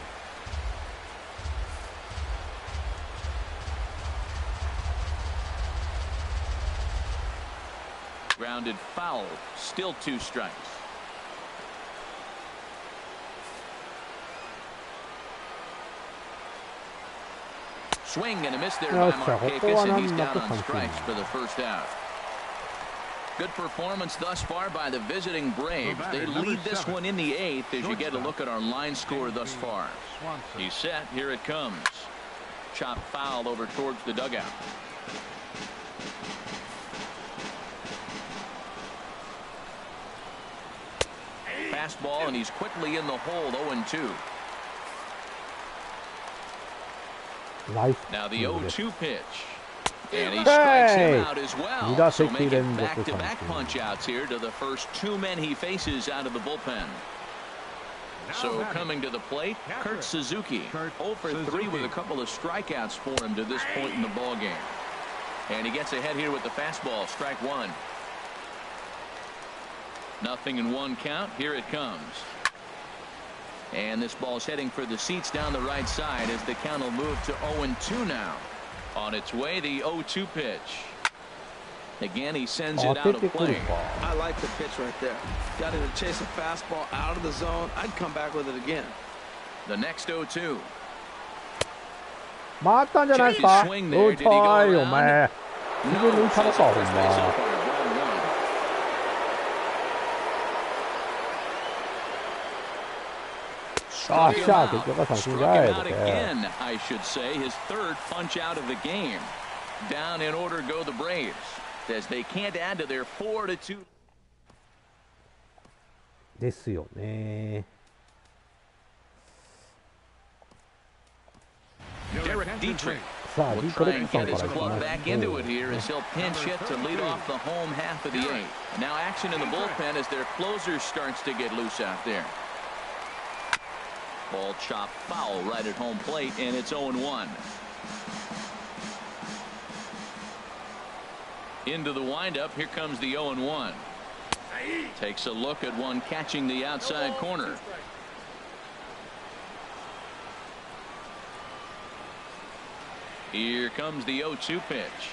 Grounded foul. Still 2 strikes. Swing and a miss there by Markakis, and he's down on strikes for the first out. Good performance thus far by the visiting Braves. They lead this one in the 8th as you get a look at our line score thus far. He's set. Here it comes. Chop foul over towards the dugout. Fastball, and he's quickly in the hole. 0-2. Now the 0-2 pitch. And he strikes him out as well. So making back-to-back punch-outs here to the first two men he faces out of the bullpen. So coming to the plate, Kurt Suzuki. 0 for 3 with a couple of strikeouts for him to this point in the ballgame. And he gets ahead here with the fastball, strike one. 0-1 count. Here it comes. And this ball's heading for the seats down the right side as the count will move to 0-2 now. On its way, the 0-2 pitch. Again, he sends it out of play. I like the pitch right there. Got him to chase a fastball out of the zone. I'd come back with it again. The next 0-2. 回ったんじゃないですか。打たいよお前。自分で打たれたほんま。あっしゃ、結局は三振じゃないですね。 I should say his third punch out of the game. Down in order go the Braves as they can't add to their 4-2. ですよね。Derek Dietrich will try and get his club back into it here as he'll pinch hit to lead off the home half of the 8th. Now action in the bullpen as their closer starts to get loose out there. Ball chopped foul right at home plate, and it's 0-1. Into the windup, here comes the 0-1. Takes a look at one catching the outside corner. Here comes the 0-2 pitch.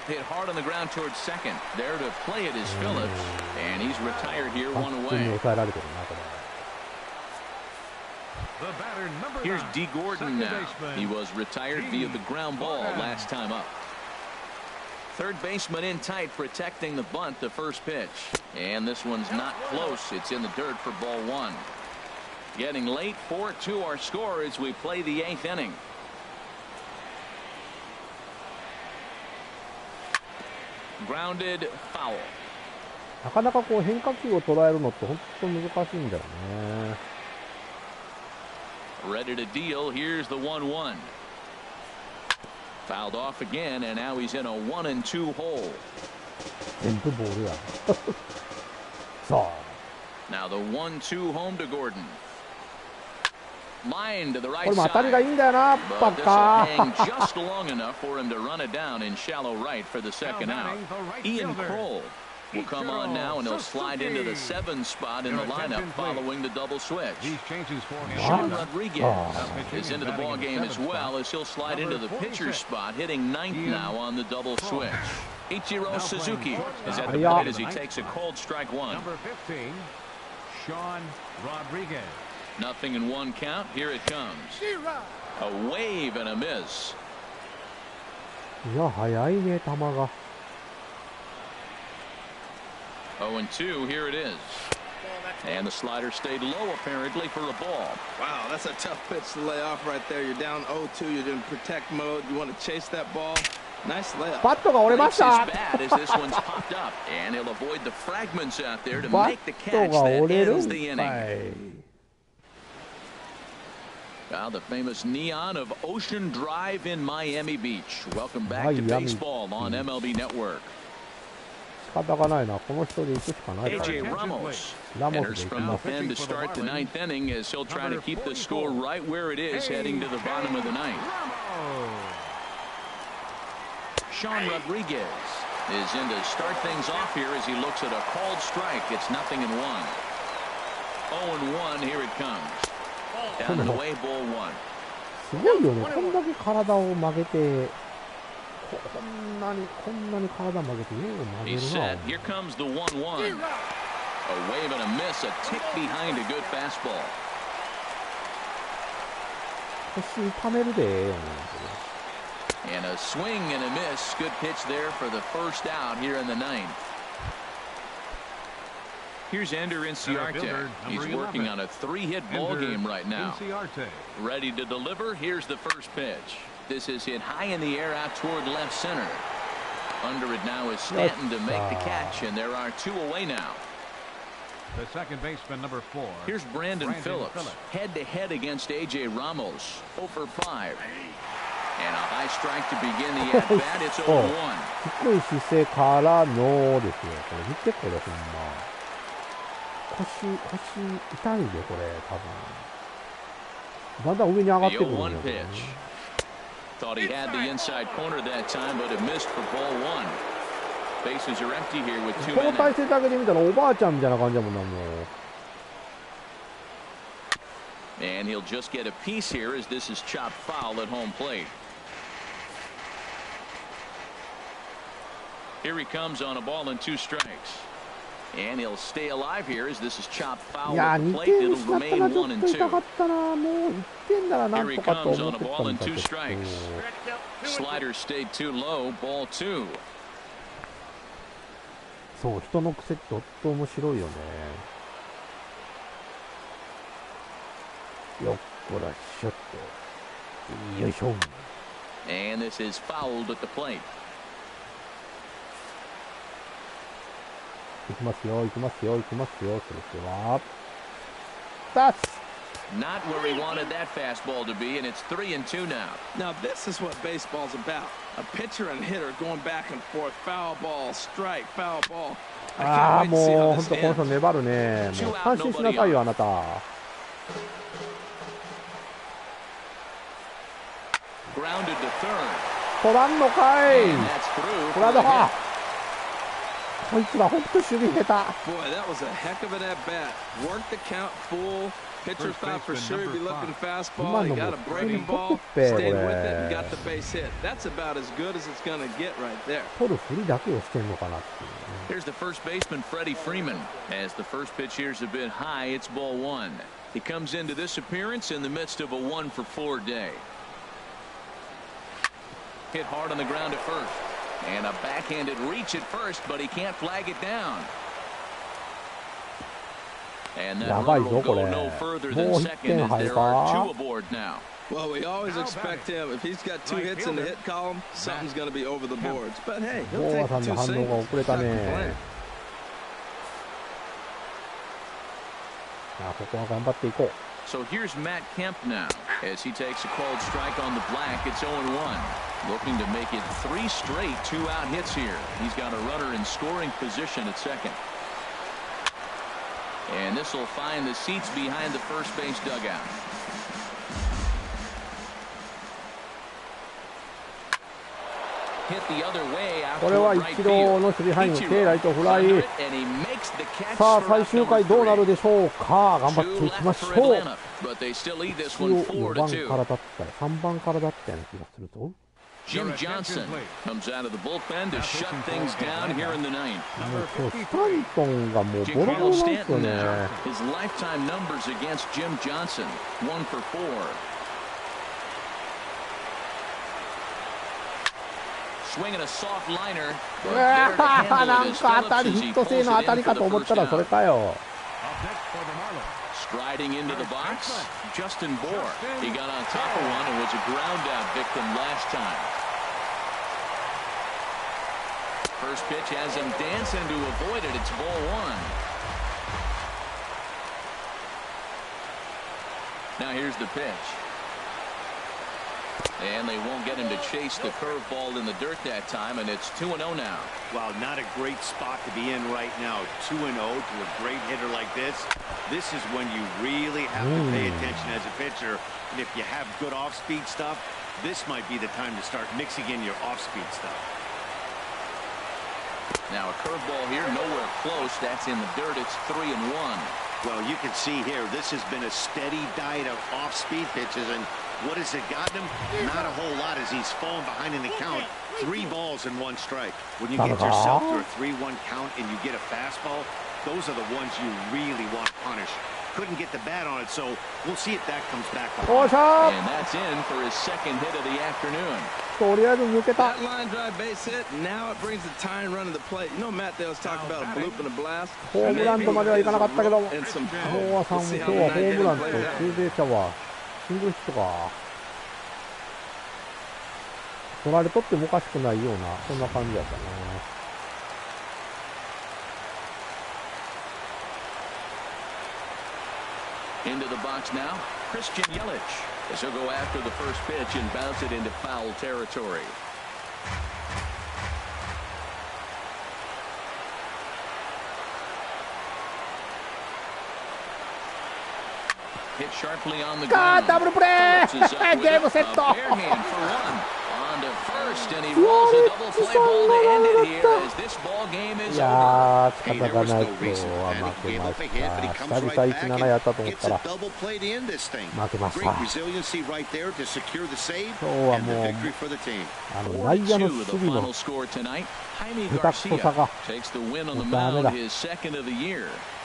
Hit hard on the ground towards second. There to play it is Phillips, and he's retired here, one away. Here's D. Gordon now. He was retired via the ground ball last time up. Third baseman in tight, protecting the bunt, the first pitch. And this one's not close. It's in the dirt for ball one. Getting late, 4-2 our score as we play the 8th inning. Grounded foul. なかなかこう変化球を捉えるのって本当に難しいんだよね。Ready to deal. Here's the 1-1. Fouled off again, and now he's in a 1-2 hole. 全部ボールや。さあ。Now the 1-2 home to Gordon. Line to the right これも当たり side. がいいんだよな、バ But ッ this カ will hang ー。 just long enough for him to run it down in shallow right for the second out. Ian Kroll will come on now, and he'll slide into the 7 spot in the lineup following the double switch. Sean Rodriguez is into the ball game as well as he'll slide into the pitcher's spot, hitting 9th now on the double switch. Ichiro Suzuki is at the plate as he takes a cold strike one. Number 15, Sean Rodriguez. 0-1 count. Here it comes. A wave and a miss. いや、早いね、球が。0-2, here it is. And the slider stayed low apparently for a ball. Wow, that's a tough pitch to lay off right there. You're down 0-2, you're in protect mode. You want to chase that ball. Nice layup. バットが折れました。 Bad as this one's popped up, and he'll avoid the fragments out there to make the catch that ends the inning. Now the famous neon of Ocean Drive in Miami Beach. Welcome back to baseball on MLB Network. 仕方がないな、この人で行くしかないから。 AJ Ramos enters from the pen to start the 9th inning as he'll try to keep the score right where it is heading to the bottom of the 9th. Sean Rodriguez is in to start things off here as he looks at a called strike. It's 0-1. 0-1, here it comes. Down and away, ball one. すごいよね、こんだけ体を曲げて、こんなに体曲げて、よう曲げる He's な。 set. Here comes the 1-1. A wave and a miss, a tick behind a good fastball. 腰痛めるで、 And a swing and a miss. Good pitch there for the first out here in the 9th. Here's Ender Inciarte. He's working on a 3-hit ball game right now. Ready to deliver. Here's the first pitch. This is hit high in the air out toward left center. Under it now is Stanton to make the catch, and there are 2 away now. The second baseman, number 4. Here's Brandon Phillips. Head-to-head against AJ Ramos. 0 for 5. And a high strike to begin the at bat. It's 0-1. 低い姿勢からのですよ。これ見てこれほんま。腰痛いでこれ多分。だんだん上に上がってくるんだよね。Thought he had the inside corner that time, but it missed for ball one. Bases are empty here with 2 men. この体勢だけで見たらおばあちゃんみたいな感じだもんなもう。And he'll just get a piece here as this is chopped foul at home plate. Here he comes on a ball and 2 strikes. And he'll stay alive here as this is chopped foul at the plate. It'll remain 1 and 2. Here he comes on a ball and 2 strikes. Slider stayed too low. Ball 2. そう、人の癖ってとって面白いよね。よっこらしょっと。よいしょ。And this is fouled at the plate. 行きますよ、行きますよ、行きますよ。それでは、タッチ。 Not where he wanted that fastball to be, and it's 3 and 2 now. Now this is what baseball's about. A pitcher and hitter going back and forth. Foul ball, strike, foul ball. ああ、もう本当この人粘るね。もう安心しなさいよあなた。Grounded to third. 取らんのかい。 And that's through. これはどうか。こいつら本当守備下手。 Boy, that was a heck of an at bat. Worked the count full. Pitcher thought for sure he'd be looking fastball. He got a breaking ball, stayed with it, and got the base hit. That's about as good as it's going to get right there. 取る振りだけをしてんのかなっていうね。 Here's the first baseman, Freddie Freeman. As the first pitch here is a bit high, it's ball 1. He comes into this appearance in the midst of a 1-for-4 day. Hit hard on the ground at first. And a backhanded reach at first, but he can't flag it down. And that runner will go no further than second as there are 2 aboard now. Well, we always expect him. If he's got 2 hits in the hit column, something's going to be over the boards. But hey, he'll take the 2 singles. Not complaining. ここは頑張っていこう。 So here's Matt Kemp now as he takes a called strike on the black. It's 0-1. Looking to make it 3 straight 2-out hits here. He's got a runner in scoring position at second. And this will find the seats behind the first base dugout. Hit the other way out これはイチローの守備範囲を手ライトフライ。さあ最終回どうなるでしょうか。頑張っていきましょう。一応4番からだったら3番からだったような気がすると。 Jim Johnson comes out of the bullpen to shut things down here in the ninth. もうスタントンがもうボロボロなんですよね。 His lifetime numbers against Jim Johnson, 1-for-4. Swinging a soft liner. なんか当たりヒット性の当たりかと思ったらそれかよ。 Striding into the box, Justin Bohr. He got on top of one and was a ground out victim last time. First pitch has him dancing to avoid it. It's ball 1. Now here's the pitch. And they won't get him to chase the curveball in the dirt that time, and it's 2-0 now. Wow, not a great spot to be in right now. 2-0 to a great hitter like this. This is when you really have to pay attention as a pitcher. And if you have good off-speed stuff, this might be the time to start mixing in your off-speed stuff. Now a curveball here, nowhere close. That's in the dirt. It's 3-1. Well, you can see here, this has been a steady diet of off-speed pitches, and what has it gotten him? Not a whole lot as he's fallen behind in the count. 3 balls and 1 strike. When you get yourself to a 3-1 count and you get a fastball, those are the ones you really want to punish. Couldn't get the bat on it, so we'll see if that comes back. And that's in for his second hit of the afternoon. とりあえず抜けた。 That line drive base hit. Now it brings the tying run to the plate. You know, Matt Dale's talking about a bloop and a blast. ホームランとまではいかなかったけども。今日はホームランとツーベースはシングルヒットか。取られとってもおかしくないようなそんな感じだったな。Into the box now, Christian Yelich. As he'll go after the first pitch and bounce it into foul territory. Hit sharply on the ground. ダブルプレーゲームセット On to first, and he rolls a double play ball to end it here as this ball game is い over. やー、仕方がないとは負けました。久々1-7やったと思ったら負けました。今日はもう内野の守備の下手くそさがダメだ。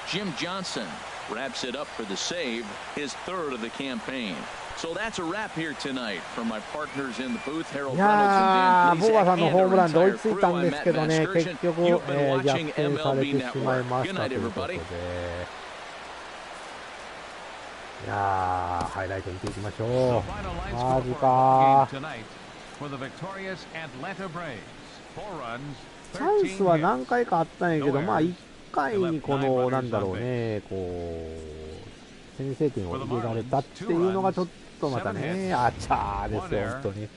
Jim Johnson wraps it up for the save, his third of the campaign. So that's a wrap here tonight from my partners in the booth, Harold いやー、 Reynolds ボーガさんの and ホー Dan ムランで追い Plesac. ついたんですけどね、結局、逆 You've been 転 watching され MLB てしまいま Network. し Good た night, ということで、 everybody. いやー、ハイライト見ていきましょう。マジかー。チャンスは何回かあったんやけど、まあ1回にこの、なんだろうね、こう、先制点を入れられたっていうのがちょっとまたね、あちゃーですよ、本当に。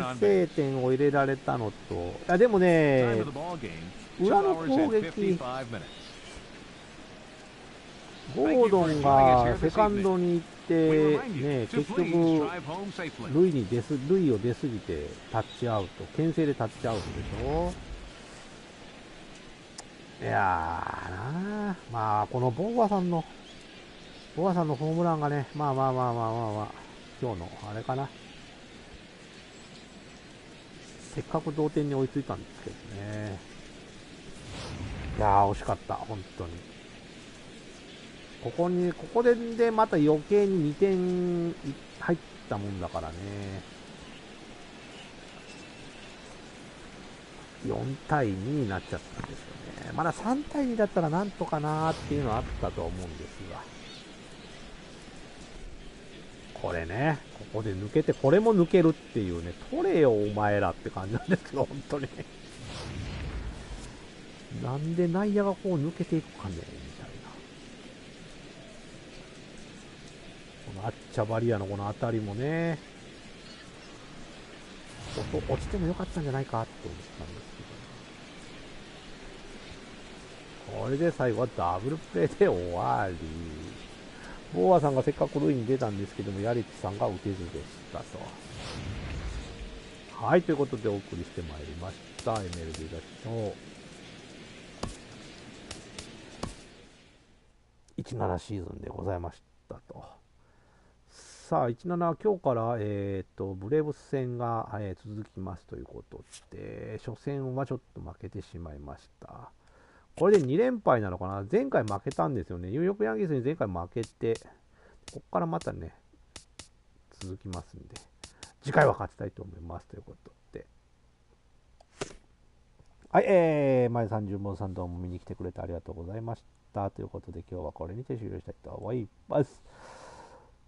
先制点を入れられたのと、いやでもね、裏の攻撃、ゴードンがセカンドに行って、ね、結局、塁を出すぎてタッチアウト、牽制でタッチアウトでしょ。いやーなー、まあ、このボーガさんのホームランがね、まあ、今日のあれかな。せっかく同点に追いついたんですけどね。いやー、惜しかった、本当に。ここでまた余計に2点入ったもんだからね。4対2になっちゃったんですよね。まだ3対2だったらなんとかなーっていうのはあったと思うんですが。これね、ここで抜けて、これも抜けるっていうね、取れよお前らって感じなんですけど、本当に。なんで内野がこう抜けていくかね、みたいな。このアッチャバリアのこの当たりもね、落ちてもよかったんじゃないかって思ったんですけど、これで最後はダブルプレーで終わり。ボーアさんがせっかく塁に出たんですけども、ヤリッチさんが打てずでしたと。はい、ということでお送りしてまいりました MLB だと17シーズンでございましたと。さあ、17は今日から、ブレーブス戦が、続きますということで、初戦はちょっと負けてしまいました。これで2連敗なのかな。前回負けたんですよね。ニューヨークヤンキースに前回負けて、ここからまたね、続きますんで、次回は勝ちたいと思いますということで。はい、前30本さんどうも見に来てくれてありがとうございました。ということで今日はこれにて終了したいと思います。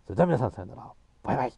それでは皆さんさよなら。バイバイ。